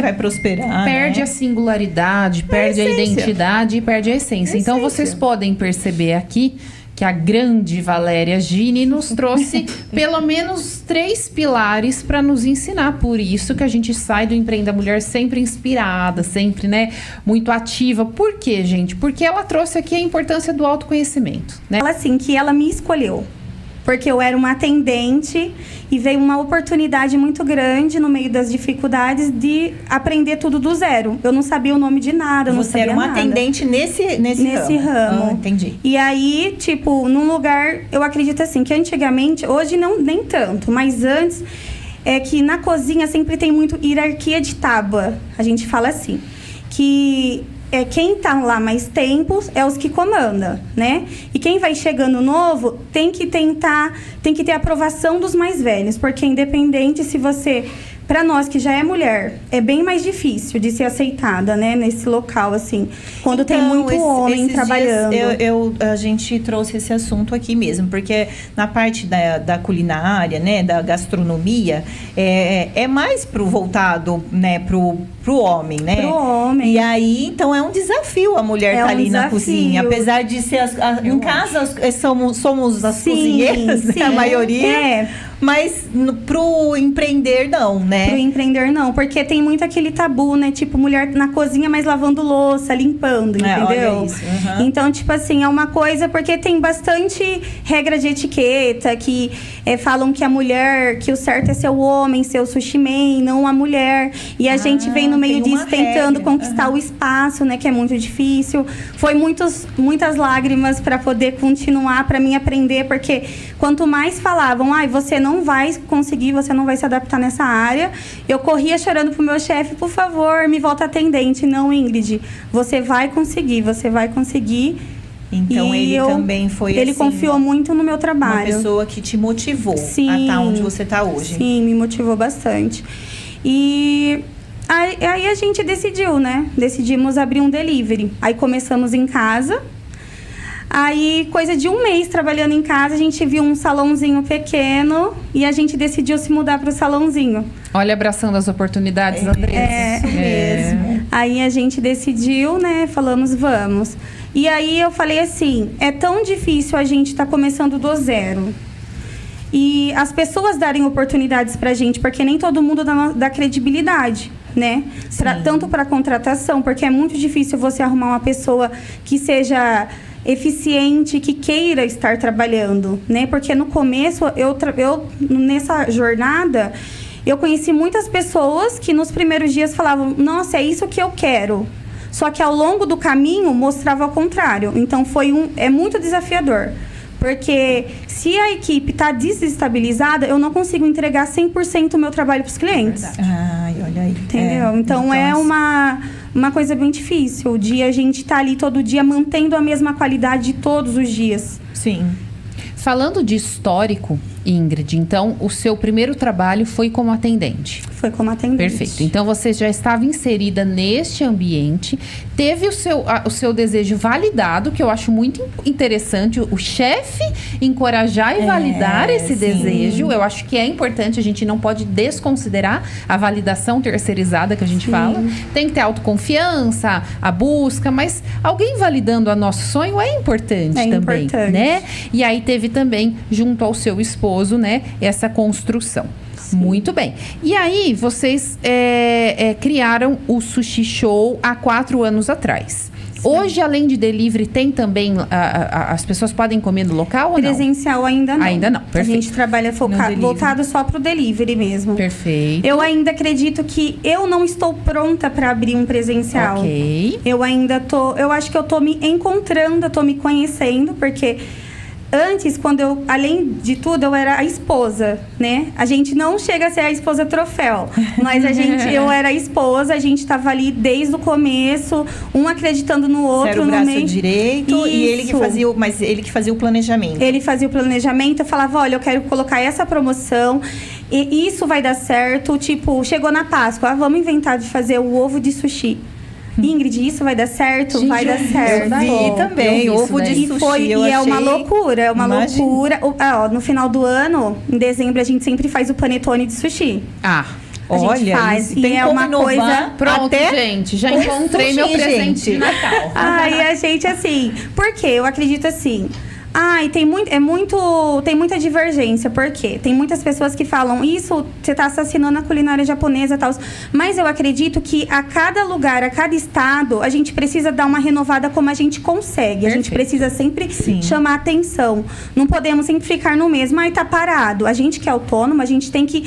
S1: Vai prosperar.
S2: Perde
S1: né?
S2: a singularidade, perde a identidade e perde a essência. Então, vocês podem perceber aqui que a grande Valéria Gini nos trouxe pelo menos 3 pilares para nos ensinar. Por isso que a gente sai do Empreenda Mulher sempre inspirada, sempre, né, muito ativa. Por quê, gente? Porque ela trouxe aqui a importância do autoconhecimento, né?
S6: Ela assim, que ela me escolheu. Porque eu era uma atendente e veio uma oportunidade muito grande no meio das dificuldades de aprender tudo do zero. Eu não sabia o nome de nada, não
S1: Você
S6: sabia
S1: era uma
S6: nada.
S1: atendente nesse ramo.
S6: Entendi.
S1: Entendi.
S6: E aí, tipo, num lugar, eu acredito assim, que antigamente, hoje não nem tanto, mas antes, é que na cozinha sempre tem muito hierarquia de tábua. A gente fala assim, que quem tá lá mais tempo é os que comanda, né? E quem vai chegando novo tem que ter a aprovação dos mais velhos, porque independente se você, para nós que já é mulher, é bem mais difícil de ser aceitada, né, nesse local assim, quando tem muito homem trabalhando.
S1: A gente trouxe esse assunto aqui mesmo, porque na parte da culinária, né, da gastronomia, é mais voltado, né, pro homem, né?
S6: Pro homem.
S1: E aí, então é um desafio a mulher estar ali na cozinha, apesar de ser em casa somos as cozinheiras,
S6: sim,
S1: né, a maioria. Mas pro empreender não, né?
S6: Pro empreender não, porque tem muito aquele tabu, né? Tipo, mulher na cozinha, mas lavando louça, limpando, entendeu?
S1: Olha isso. Uhum.
S6: Então, tipo assim, é uma coisa, porque tem bastante regra de etiqueta, que falam que a mulher, que o certo é ser o homem, ser o sushi man, não a mulher. E a gente vem no meio disso tentando conquistar o espaço, né? Que é muito difícil. Foi muitas lágrimas para poder continuar, para mim aprender, porque quanto mais falavam, você não vai conseguir, você não vai se adaptar nessa área. Eu corria chorando pro meu chefe, por favor, me volta atendente. Não, Ingrid, você vai conseguir.
S1: Então, ele também foi
S6: Ele
S1: assim,
S6: confiou muito no meu trabalho.
S1: Uma pessoa que te motivou a estar onde você está hoje.
S6: Sim, me motivou bastante. E aí a gente decidiu, né? Decidimos abrir um delivery. Aí começamos em casa. Aí, coisa de um mês trabalhando em casa, a gente viu um salãozinho pequeno e a gente decidiu se mudar para o salãozinho.
S2: Olha, abraçando as oportunidades, Andressa.
S1: Isso mesmo.
S6: Aí a gente decidiu, né? Falamos, vamos. E aí eu falei assim, é tão difícil a gente estar começando do zero. E as pessoas darem oportunidades pra gente, porque nem todo mundo dá credibilidade, né? Tanto para contratação, porque é muito difícil você arrumar uma pessoa que seja eficiente, que queira estar trabalhando, né? Porque no começo, eu nessa jornada, eu conheci muitas pessoas que nos primeiros dias falavam, nossa, é isso que eu quero. Só que ao longo do caminho mostrava ao contrário. Então é muito desafiador. Porque se a equipe está desestabilizada, eu não consigo entregar 100% o meu trabalho para os clientes.
S1: Ai, olha aí.
S6: Entendeu? Então é uma coisa bem difícil, de a gente estar ali todo dia mantendo a mesma qualidade de todos os dias.
S1: Sim.
S2: Falando de histórico, Ingrid, então o seu primeiro trabalho foi como atendente.
S6: Foi como atendente.
S2: Perfeito. Então você já estava inserida neste ambiente, teve o seu desejo validado, que eu acho muito interessante, o chefe encorajar e validar esse desejo. Eu acho que é importante, a gente não pode desconsiderar a validação terceirizada que a gente fala. Tem que ter autoconfiança, a busca, mas alguém validando o nosso sonho é importante também,
S6: importante.
S2: né? E aí teve também, junto ao seu esposo, né, essa construção. Muito bem. E aí, vocês criaram o Sushi Show há 4 anos atrás. Hoje, além de delivery, tem também... as pessoas podem comer no local ou não?
S6: Presencial ainda não.
S2: Ainda não, perfeito.
S6: A gente trabalha voltado só pro delivery mesmo.
S2: Perfeito.
S6: Eu ainda acredito que eu não estou pronta para abrir um presencial.
S2: Ok.
S6: Eu ainda eu acho que eu tô me encontrando, eu tô me conhecendo, porque... Antes, além de tudo, eu era a esposa, né? A gente não chega a ser a esposa troféu, mas eu era a esposa, a gente tava ali desde o começo, um acreditando no outro.
S1: Era o braço direito e ele que fazia o planejamento.
S6: Ele fazia o planejamento, eu falava, olha, eu quero colocar essa promoção, e isso vai dar certo. Tipo, chegou na Páscoa, vamos inventar de fazer o ovo de sushi. Ingrid, isso vai dar certo?
S2: Gente,
S6: vai dar certo.
S1: Eu vi também, ovo de sushi.
S6: E é uma loucura, é uma loucura. No final do ano, em dezembro, a gente sempre faz o panetone de sushi.
S2: Ah,
S6: A gente faz. E é uma coisa...
S2: pronto, gente, já encontrei meu presente de Natal.
S6: Ai, a gente, assim... Por quê? Eu acredito assim... tem muita divergência. Por quê? Tem muitas pessoas que falam, isso, você está assassinando a culinária japonesa e tal. Mas eu acredito que a cada lugar, a cada estado, a gente precisa dar uma renovada como a gente consegue.
S2: Perfeito.
S6: A gente precisa sempre chamar atenção. Não podemos sempre ficar no mesmo, tá parado. A gente que é autônomo, a gente tem que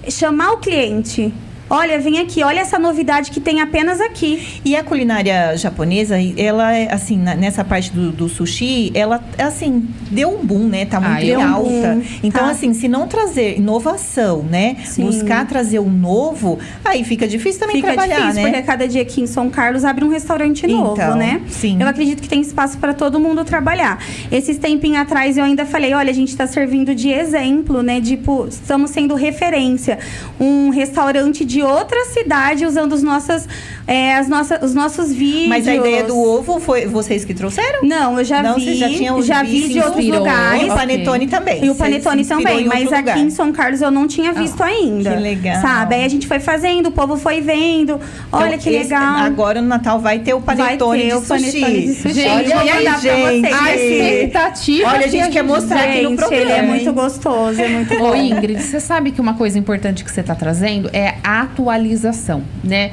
S6: chamar o cliente. Olha, vem aqui, olha essa novidade que tem apenas aqui.
S1: E a culinária japonesa, ela, assim, nessa parte do sushi, ela, assim, deu um boom, né? Tá muito em alta. Então, assim, se não trazer inovação, né?
S6: Sim.
S1: Buscar trazer um novo, aí fica difícil também trabalhar,
S6: difícil,
S1: né?
S6: Porque cada dia aqui em São Carlos abre um restaurante novo, né?
S1: Sim.
S6: Eu acredito que tem espaço para todo mundo trabalhar. Esses tempinhos atrás eu ainda falei, olha, a gente está servindo de exemplo, né? Tipo, estamos sendo referência. Um restaurante de outra cidade usando os nossos vídeos.
S1: Mas a ideia do ovo foi vocês que trouxeram?
S6: Não, eu já vi.
S1: Vocês já
S6: vi de outros lugares.
S1: E o panetone também.
S6: E o panetone também, mas aqui em São Carlos eu não tinha visto ainda.
S1: Que legal.
S6: Sabe? Aí a gente foi fazendo, o povo foi vendo. Olha que legal.
S1: Agora no Natal vai ter o panetone de sushi.
S2: Gente,
S6: olha aí, gente.
S2: A expectativa.
S1: Olha, a gente quer mostrar aqui no programa.
S6: Ele é muito gostoso, é muito bom.
S2: Ô, Ingrid, você sabe que uma coisa importante que você está trazendo é a atualização, né?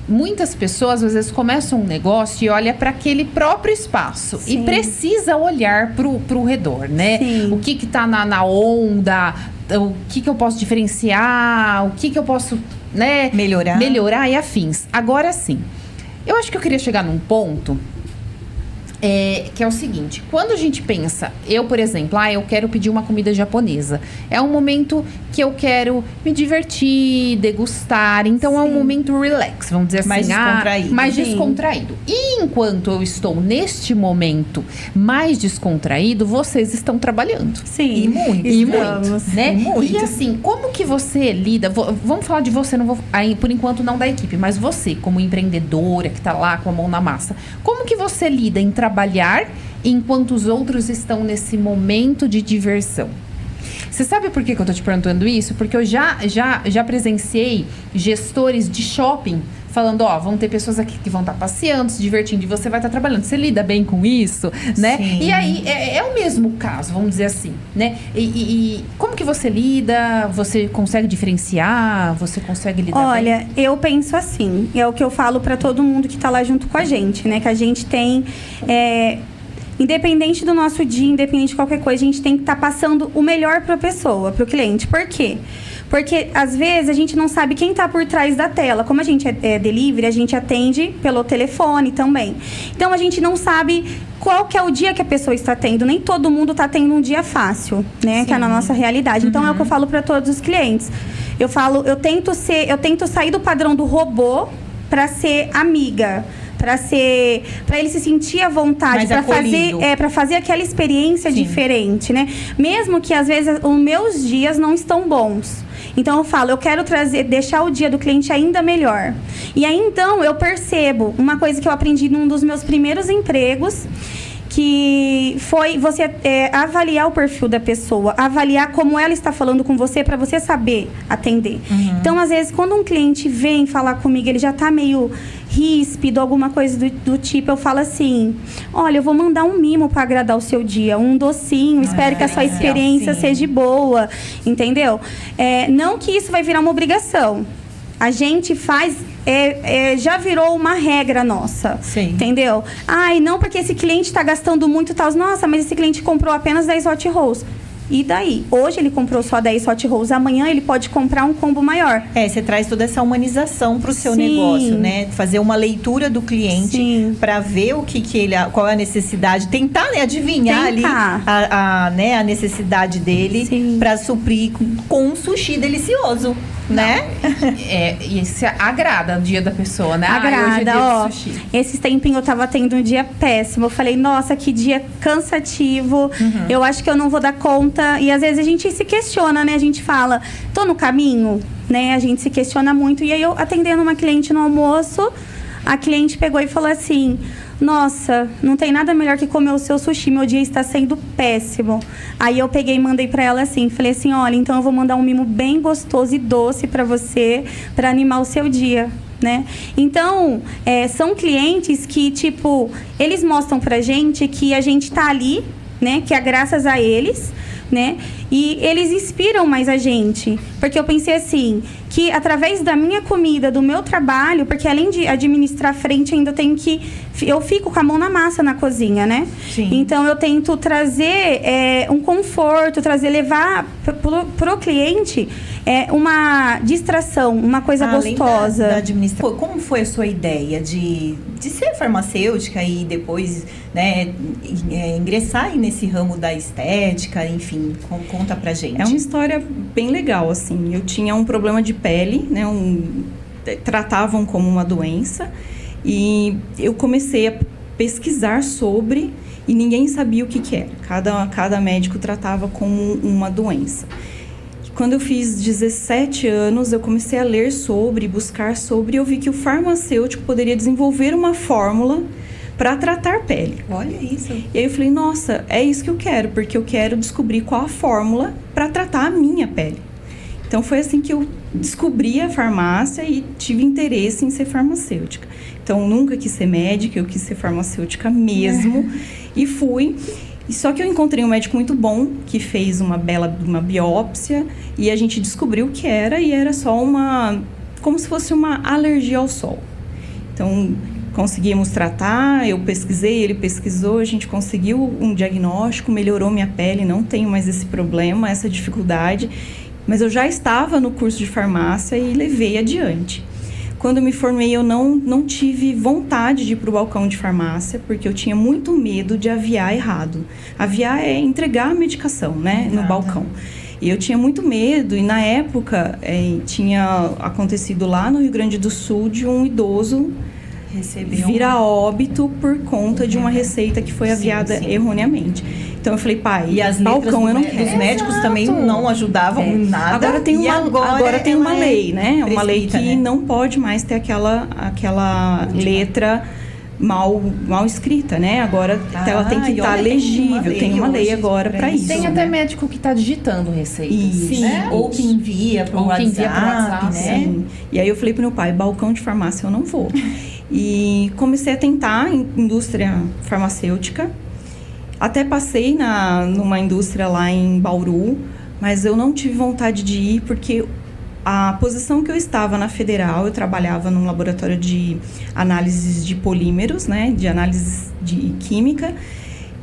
S2: Muitas pessoas às vezes começam um negócio e olha para aquele próprio espaço. Sim. E precisa olhar pro redor, né?
S6: Sim.
S2: O que tá na onda, o que eu posso diferenciar, o que eu posso, né, melhorar e afins. Agora sim, eu acho que eu queria chegar num ponto que é o seguinte, quando a gente pensa, eu, por exemplo, eu quero pedir uma comida japonesa, é um momento que eu quero me divertir, degustar, então é um momento relax, vamos dizer
S1: mais
S2: assim,
S1: descontraído.
S2: Mais descontraído. E enquanto eu estou neste momento mais descontraído, vocês estão trabalhando.
S6: Sim.
S1: E muito,
S2: né?
S1: E muito.
S2: E assim, como que você lida, vamos falar de você, não vou, aí, por enquanto não da equipe, mas você, como empreendedora que tá lá com a mão na massa, como que você lida em trabalhar enquanto os outros estão nesse momento de diversão? Você sabe por que eu tô te perguntando isso? Porque eu já presenciei gestores de shopping falando, vão ter pessoas aqui que vão estar passeando, se divertindo, e você vai estar trabalhando. Você lida bem com isso, né?
S1: Sim.
S2: E aí, é o mesmo caso, vamos dizer assim, né? E como que você lida? Você consegue diferenciar? Você consegue lidar bem?
S6: Olha, eu penso assim, é o que eu falo para todo mundo que tá lá junto com a gente, né? Que a gente tem... independente do nosso dia, independente de qualquer coisa, a gente tem que estar passando o melhor para a pessoa, para o cliente. Por quê? Porque, às vezes, a gente não sabe quem está por trás da tela. Como a gente é delivery, a gente atende pelo telefone também. Então, a gente não sabe qual que é o dia que a pessoa está tendo. Nem todo mundo está tendo um dia fácil, né? Sim. Que é na nossa realidade. Então, é o que eu falo para todos os clientes. Eu tento sair do padrão do robô para ser amiga, para ele se sentir à vontade, para fazer aquela experiência diferente, né? Mesmo que às vezes os meus dias não estão bons. Então eu falo, eu quero deixar o dia do cliente ainda melhor. E aí então eu percebo uma coisa que eu aprendi num dos meus primeiros empregos, que foi você avaliar o perfil da pessoa, avaliar como ela está falando com você, para você saber atender. Então, às vezes, quando um cliente vem falar comigo, ele já está meio ríspido, alguma coisa do tipo, eu falo assim, olha, eu vou mandar um mimo para agradar o seu dia, um docinho, espero que a sua experiência seja boa, entendeu? Não que isso vai virar uma obrigação. A gente faz... já virou uma regra nossa. Sim. Entendeu? Ai, não porque esse cliente está gastando muito, tal. Nossa, mas esse cliente comprou apenas 10 hot rolls. E daí? Hoje ele comprou só 10 hot rolls, amanhã ele pode comprar um combo maior.
S1: Você traz toda essa humanização para o seu negócio, né? Fazer uma leitura do cliente para ver o que ele, qual é a necessidade, tentar, né, adivinhar ali a necessidade dele para suprir com um sushi delicioso. Né?
S2: E isso agrada o dia da pessoa, né?
S6: Agrada, Esses tempinhos eu tava tendo um dia péssimo. Eu falei, nossa, que dia cansativo. Eu acho que eu não vou dar conta. E às vezes a gente se questiona, né? A gente fala, tô no caminho, né? A gente se questiona muito. E aí eu atendendo uma cliente no almoço, a cliente pegou e falou assim, nossa, não tem nada melhor que comer o seu sushi, meu dia está sendo péssimo. Aí eu peguei e mandei pra ela assim, falei assim, olha, então eu vou mandar um mimo bem gostoso e doce pra você, pra animar o seu dia, né? Então, são clientes que, tipo, eles mostram pra gente que a gente tá ali, né? Que é graças a eles, né? E eles inspiram mais a gente. Porque eu pensei assim, que através da minha comida, do meu trabalho, porque além de administrar a frente, ainda tenho que... Eu fico com a mão na massa na cozinha, né? Sim. Então, eu tento trazer um conforto, levar pro cliente uma distração, uma coisa gostosa.
S1: Da administração. Como foi a sua ideia de ser farmacêutica e depois, né, ingressar aí nesse ramo da estética, enfim, conta pra gente.
S7: É uma história bem legal, assim. Eu tinha um problema de pele, né, tratavam como uma doença, e eu comecei a pesquisar sobre, e ninguém sabia o que era. Cada médico tratava como uma doença. Quando eu fiz 17 anos, eu comecei a ler sobre, buscar sobre, e eu vi que o farmacêutico poderia desenvolver uma fórmula para tratar pele.
S1: Olha isso.
S7: E aí eu falei, nossa, é isso que eu quero, porque eu quero descobrir qual a fórmula para tratar a minha pele. Então foi assim que eu descobri a farmácia e tive interesse em ser farmacêutica. Então nunca quis ser médica, eu quis ser farmacêutica mesmo. E fui. Só que eu encontrei um médico muito bom que fez uma biópsia e a gente descobriu o que era, e era só como se fosse uma alergia ao sol. Então conseguimos tratar, eu pesquisei, ele pesquisou, a gente conseguiu um diagnóstico, melhorou minha pele, não tenho mais esse problema, essa dificuldade, mas eu já estava no curso de farmácia e levei adiante. Quando eu me formei, eu não tive vontade de ir para o balcão de farmácia, porque eu tinha muito medo de aviar errado. Aviar é entregar a medicação, né, no balcão. E eu tinha muito medo, e na época tinha acontecido lá no Rio Grande do Sul de um idoso vir a óbito por conta de uma receita que foi aviada erroneamente. Então eu falei, pai,
S1: e as
S7: balcão eu não
S1: quero. Os médicos também não ajudavam em nada.
S7: Agora tem uma lei, né? Uma lei que não pode mais ter aquela letra mal escrita, né? Agora ela tem que estar legível. Tem uma lei agora para isso.
S2: Tem até médico que está digitando receitas.
S1: Sim, né? Ou que envia para o WhatsApp, né?
S7: Sim. E aí eu falei pro meu pai, balcão de farmácia eu não vou. E comecei a tentar indústria farmacêutica. Até passei numa indústria lá em Bauru, mas eu não tive vontade de ir porque a posição que eu estava na Federal, eu trabalhava num laboratório de análises de polímeros, né, de análise de química.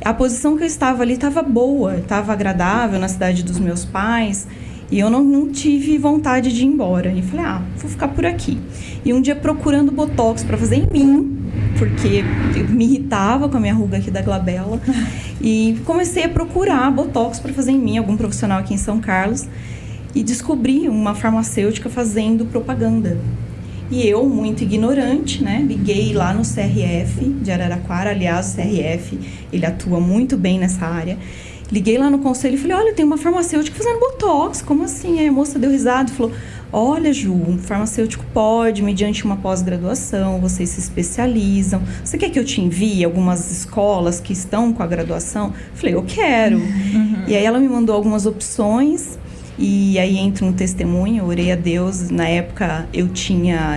S7: A posição que eu estava ali estava boa, estava agradável na cidade dos meus pais, e eu não tive vontade de ir embora. E falei, vou ficar por aqui. E um dia procurando botox para fazer em mim, porque eu me irritava com a minha ruga aqui da glabela, e comecei a procurar botox para fazer em mim, algum profissional aqui em São Carlos, e descobri uma farmacêutica fazendo propaganda. E eu, muito ignorante, né? Liguei lá no CRF de Araraquara. Aliás, o CRF, ele atua muito bem nessa área. Liguei lá no conselho e falei, olha, tem uma farmacêutica fazendo botox. Como assim? Aí a moça deu risada e falou, olha, Ju, um farmacêutico pode, mediante uma pós-graduação, vocês se especializam. Você quer que eu te envie algumas escolas que estão com a graduação? Falei, eu quero. E aí ela me mandou algumas opções. E aí entra um testemunho, eu orei a Deus. Na época eu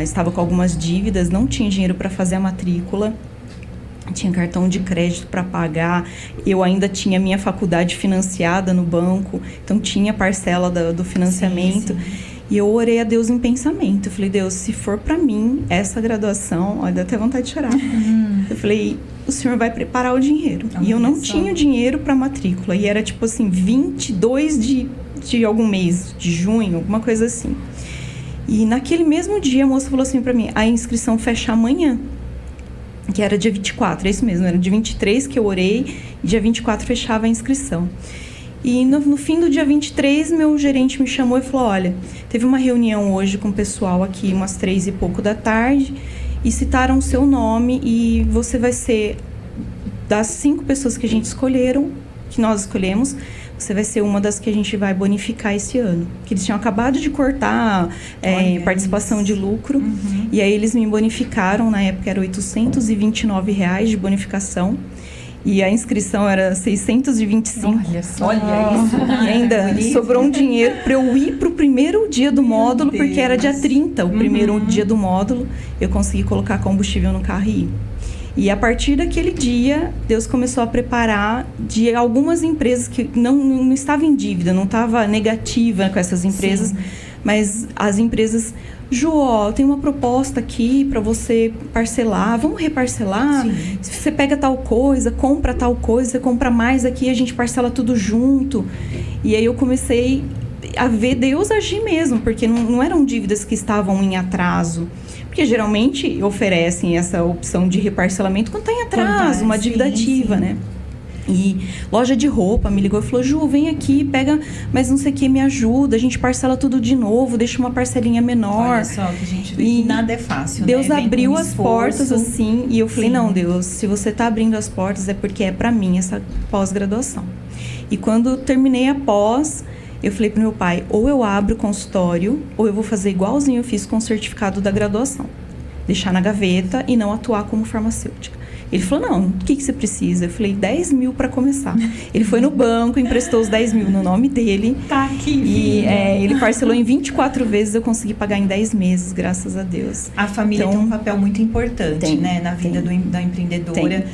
S7: estava com algumas dívidas, não tinha dinheiro para fazer a matrícula. Tinha cartão de crédito para pagar, eu ainda tinha minha faculdade financiada no banco, então tinha parcela do financiamento. Sim. E eu orei a Deus em pensamento. Eu falei, Deus, se for para mim essa graduação, olha, dá até vontade de chorar. Eu falei, o Senhor vai preparar o dinheiro. E eu não tinha dinheiro para matrícula. E era tipo assim, 22 de algum mês, de junho, alguma coisa assim. E naquele mesmo dia a moça falou assim para mim, a inscrição fecha amanhã. Que era dia 24, é isso mesmo, era dia 23 que eu orei, e dia 24 fechava a inscrição. E no fim do dia 23, meu gerente me chamou e falou, olha, teve uma reunião hoje com o pessoal aqui, umas 3 e pouco da tarde, e citaram o seu nome, e você vai ser, das 5 pessoas que nós escolhemos, você vai ser uma das que a gente vai bonificar esse ano. Que eles tinham acabado de cortar participação de lucro. E aí eles me bonificaram, na época era R$829 de bonificação. E a inscrição era 625.
S2: Olha só.
S1: Olha isso.
S7: E ainda sobrou um dinheiro para eu ir para o primeiro dia do módulo, porque era dia 30, o primeiro dia do módulo. Eu consegui colocar combustível no carro e ir. E a partir daquele dia, Deus começou a preparar de algumas empresas que não estavam em dívida, não estava negativa com essas empresas, sim, mas as empresas, Ju, tem uma proposta aqui para você parcelar, vamos reparcelar? Sim. Se você pega tal coisa, compra tal coisa, você compra mais aqui, a gente parcela tudo junto. E aí eu comecei a ver Deus agir mesmo, porque não eram dívidas que estavam em atraso. Porque geralmente oferecem essa opção de reparcelamento quando está em atraso, uma dívida ativa, né? E loja de roupa me ligou e falou, Ju, vem aqui, pega, mas não sei o que, me ajuda, a gente parcela tudo de novo, deixa uma parcelinha menor.
S1: Olha só, que a gente vê que nada é fácil,
S7: Deus
S1: né?
S7: abriu as portas assim, e eu falei,
S1: sim,
S7: não, Deus, se você tá abrindo as portas é porque é para mim essa pós-graduação. E quando terminei a pós, eu falei pro meu pai, ou eu abro o consultório, ou eu vou fazer igualzinho eu fiz com o certificado da graduação. Deixar na gaveta e não atuar como farmacêutica. Ele falou, não, o que você precisa? Eu falei, 10 mil para começar. Ele foi no banco, emprestou os 10 mil no nome dele.
S1: Tá aqui,
S7: e ele parcelou em 24 vezes, eu consegui pagar em 10 meses, graças a Deus.
S1: A família tem um papel muito importante, né, na vida da empreendedora.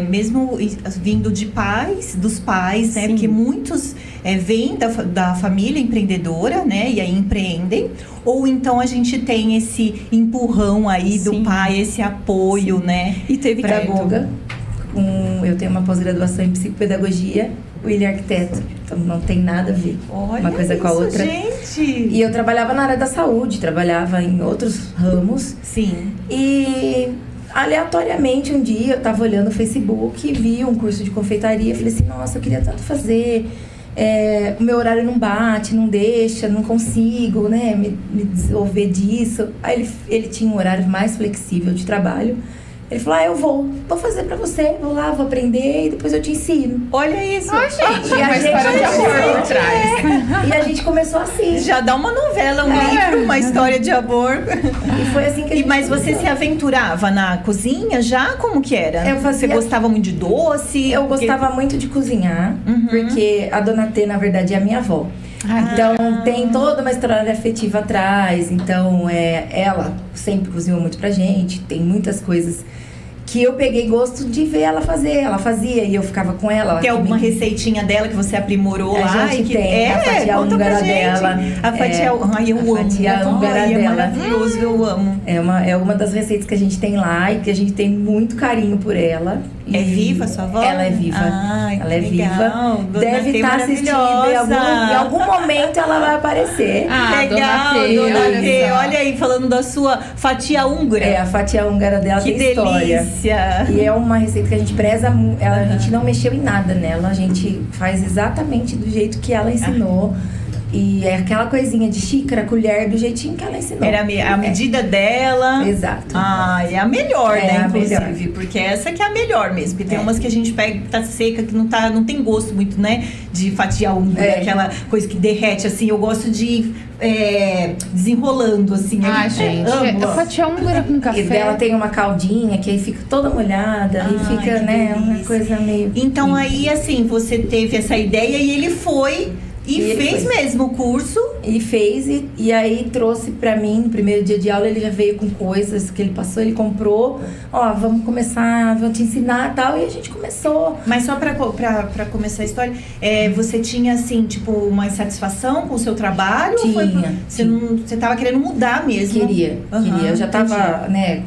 S1: Mesmo vindo de dos pais, né? Sim. Porque muitos vêm da família empreendedora, né? E aí empreendem. Ou então a gente tem esse empurrão aí do sim, pai, esse apoio, sim, né?
S7: E teve
S8: pedagoga. Eu tenho uma pós-graduação em psicopedagogia, o William é arquiteto, então não tem nada a ver uma coisa com a outra.
S1: Gente!
S8: E eu trabalhava na área da saúde, trabalhava em outros ramos.
S1: Sim.
S8: E aleatoriamente um dia eu estava olhando o Facebook e vi um curso de confeitaria, falei assim, nossa, eu queria tanto fazer. O meu horário não bate, não deixa, não consigo, né, me desenvolver disso. Aí ele tinha um horário mais flexível de trabalho. Ele falou, eu vou fazer pra você, vou lá, vou aprender e depois eu te ensino.
S1: Olha isso!
S2: Gente,
S8: e
S2: uma história de amor por trás.
S8: E a gente começou assim.
S1: Já dá uma novela, um livro, uma história de amor.
S8: E foi assim que a gente
S1: Mas você se aventurava na cozinha já? Como que era? Você gostava muito de doce?
S8: Eu gostava muito de cozinhar, porque a Dona T, na verdade, é a minha avó. Então, tem toda uma história afetiva atrás. Então, ela sempre cozinhou muito pra gente. Tem muitas coisas que eu peguei gosto de ver ela fazer. Ela fazia e eu ficava com ela.
S1: Tem alguma receitinha dela que você aprimorou lá?
S8: A gente tem a fatia húngara dela.
S1: A fatia, eu amo.
S8: A fatia húngara dela.
S1: É maravilhoso, eu amo.
S8: É uma das receitas que a gente tem lá e que a gente tem muito carinho por ela.
S1: É viva sua avó?
S8: Ela é viva. Ela é
S1: legal.
S8: viva. Deve estar assistindo em algum momento ela vai aparecer.
S1: Legal, Dona T. Olha aí, falando da sua fatia húngara.
S8: A fatia húngara dela
S1: que
S8: tem história.
S1: Delícia.
S8: E é uma receita que a gente preza, a gente não mexeu em nada nela, a gente faz exatamente do jeito que ela ensinou. E é aquela coisinha de xícara, colher, do jeitinho que ela ensinou.
S1: Era a medida dela.
S8: Exato.
S1: Ah, é a melhor,
S8: É
S1: né,
S8: a
S1: inclusive.
S8: melhor.
S1: Porque essa que é a melhor mesmo. Porque tem umas que a gente pega que tá seca, que não tem gosto muito, né? De fatiar aquela coisa que derrete, assim. Eu gosto de desenrolando, assim.
S2: Gente, fatiar húngara com café.
S8: E dela tem uma caldinha que aí fica toda molhada. E fica, né, uma coisa meio...
S1: Então aí, assim, você teve essa ideia e ele foi... E fez mesmo o curso.
S8: E fez, e aí trouxe pra mim, no primeiro dia de aula, ele já veio com coisas que ele passou, ele comprou. Ó, vamos começar, vou te ensinar e tal. E a gente começou.
S1: Mas só pra começar a história, você tinha, assim, tipo, uma insatisfação com o seu trabalho?
S8: Tinha.
S1: Ou você tava querendo mudar mesmo?
S8: Queria. Eu já tava, né,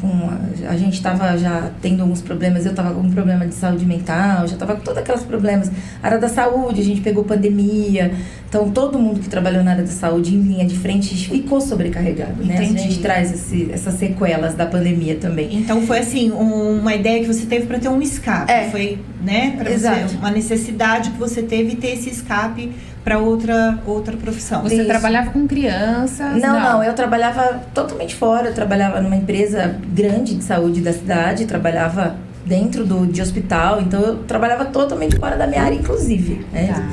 S8: a gente tava já tendo alguns problemas. Eu tava com um problema de saúde mental, já tava com todos aqueles problemas. Área da saúde, a gente pegou pandemia. Então, todo mundo que trabalhou na área da saúde em linha de frente ficou sobrecarregado, né? A gente traz essas sequelas da pandemia também.
S1: Então, foi assim, uma ideia que você teve para ter um escape. Foi, né? Para você, uma necessidade que você teve de ter esse escape para outra profissão.
S2: Você trabalhava com crianças?
S8: Não, eu trabalhava totalmente fora. Eu trabalhava numa empresa grande de saúde da cidade, trabalhava dentro de hospital. Então, eu trabalhava totalmente fora da minha área, inclusive, né?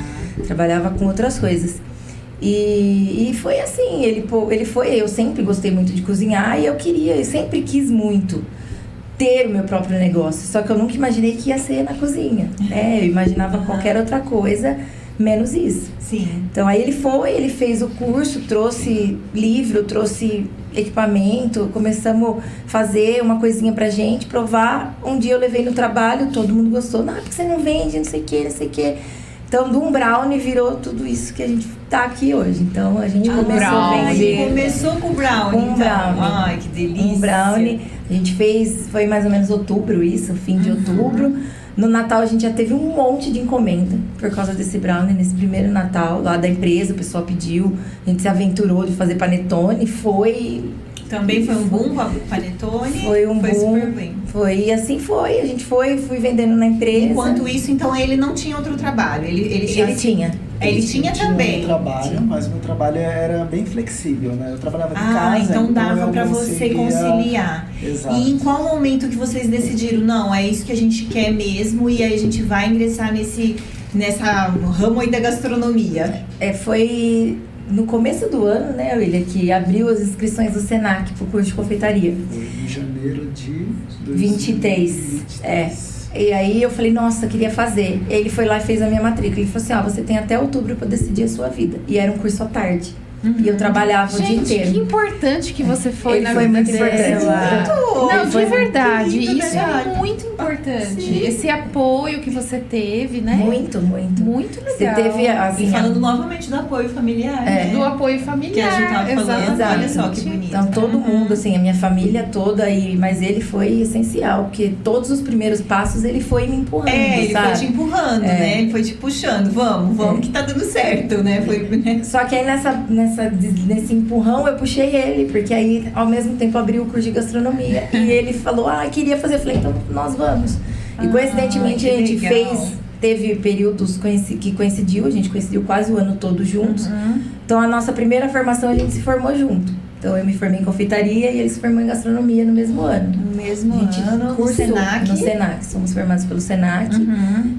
S8: Trabalhava com outras coisas. E foi assim, eu sempre gostei muito de cozinhar e eu sempre quis muito ter o meu próprio negócio. Só que eu nunca imaginei que ia ser na cozinha, né? Eu imaginava qualquer outra coisa, menos isso.
S1: Sim.
S8: Então aí ele fez o curso, trouxe livro, trouxe equipamento, começamos a fazer uma coisinha pra gente, provar. Um dia eu levei no trabalho, todo mundo gostou. Não, porque você não vende, não sei o que. Então, do brownie virou tudo isso que a gente tá aqui hoje. Então, a gente começou a vender.
S1: Começou com o brownie.
S8: Brownie.
S1: Ai, que delícia.
S8: Um brownie. A gente fez, foi mais ou menos outubro isso, fim de outubro. No Natal, a gente já teve um monte de encomenda por causa desse brownie. Nesse primeiro Natal, lá da empresa, o pessoal pediu. A gente se aventurou de fazer panetone.
S1: Também foi um boom com a panetone?
S8: Foi um boom.
S1: Super bem.
S8: Foi, assim foi. A gente fui vendendo na empresa.
S1: Enquanto isso, então, ele não tinha outro trabalho? Ele tinha. Ele tinha também.
S9: Meu trabalho, mas o meu trabalho era bem flexível, né? Eu trabalhava de casa.
S1: Então dava pra você conciliar.
S9: Exato.
S1: E em qual momento que vocês decidiram, não, é isso que a gente quer mesmo e aí a gente vai ingressar nessa ramo aí da gastronomia?
S8: Foi no começo do ano, né, William, que abriu as inscrições do Senac pro curso de confeitaria.
S9: Foi em janeiro de
S8: 23. E aí eu falei, nossa, queria fazer. E ele foi lá e fez a minha matrícula. Ele falou assim, você tem até outubro pra decidir a sua vida. E era um curso à tarde. E eu trabalhava o dia inteiro.
S2: Que importante que você foi
S8: Ele
S2: na
S8: foi
S2: vida
S8: muito
S2: dela.
S8: importante.
S2: Não, de verdade. Isso
S1: verdade.
S2: é muito importante. Esse apoio que você teve, né?
S8: Muito, muito.
S2: Muito legal.
S8: Você teve, assim,
S1: E falando novamente do apoio familiar, né?
S2: do apoio familiar.
S1: Que a gente tava falando,
S8: Exato.
S1: olha só que bonito.
S8: Então, todo mundo, assim, a minha família toda, mas ele foi essencial, porque todos os primeiros passos ele foi me empurrando,
S1: ele
S8: sabe?
S1: foi te empurrando, né? Ele foi te puxando, vamos que tá dando certo, né? Foi, né?
S8: Só que aí nesse empurrão eu puxei ele, porque aí ao mesmo tempo abriu o curso de gastronomia e ele falou, queria fazer, eu falei, então nós vamos. E coincidentemente a gente teve períodos que coincidiu, a gente coincidiu quase o ano todo juntos. Então a nossa primeira formação a gente se formou junto. Então eu me formei em confeitaria e ele se formou em gastronomia no mesmo ano.
S1: No mesmo ano, no Senac.
S8: No Senac, somos formados pelo Senac.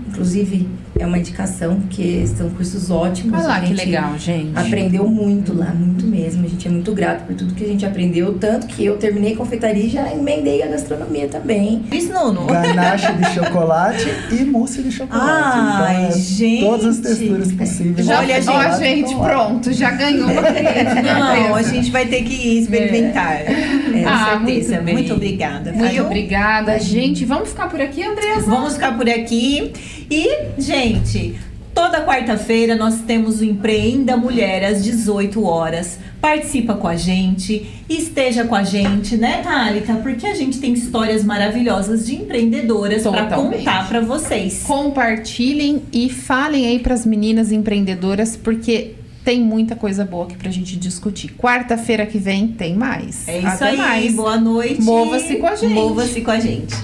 S8: Inclusive, é uma indicação, porque são cursos ótimos.
S2: Olha lá,
S8: a gente
S2: que legal, gente.
S8: aprendeu muito lá, muito mesmo. A gente é muito grato por tudo que a gente aprendeu. Tanto que eu terminei confeitaria e já emendei a gastronomia também.
S1: Isso, Nuno.
S9: Ganache de chocolate e mousse de chocolate. Então,
S1: gente.
S9: todas as texturas possíveis.
S2: Olha, gente, pronto, já ganhou uma cliente.
S1: Não, a gente vai ter que experimentar. Com certeza. Muito obrigada.
S2: Muito obrigada, gente. Vamos ficar por aqui, Andressa?
S1: Vamos ficar por aqui. E, gente, toda quarta-feira nós temos o Empreenda Mulher às 18 horas. Participa com a gente, esteja com a gente, né, Thalita? Porque a gente tem histórias maravilhosas de empreendedoras para contar para vocês.
S2: Compartilhem e falem aí para as meninas empreendedoras, porque tem muita coisa boa aqui pra gente discutir. Quarta-feira que vem tem mais.
S1: É isso
S2: Até
S1: aí.
S2: mais.
S1: Boa noite.
S2: Mova-se com a gente.
S1: Mova-se com a gente.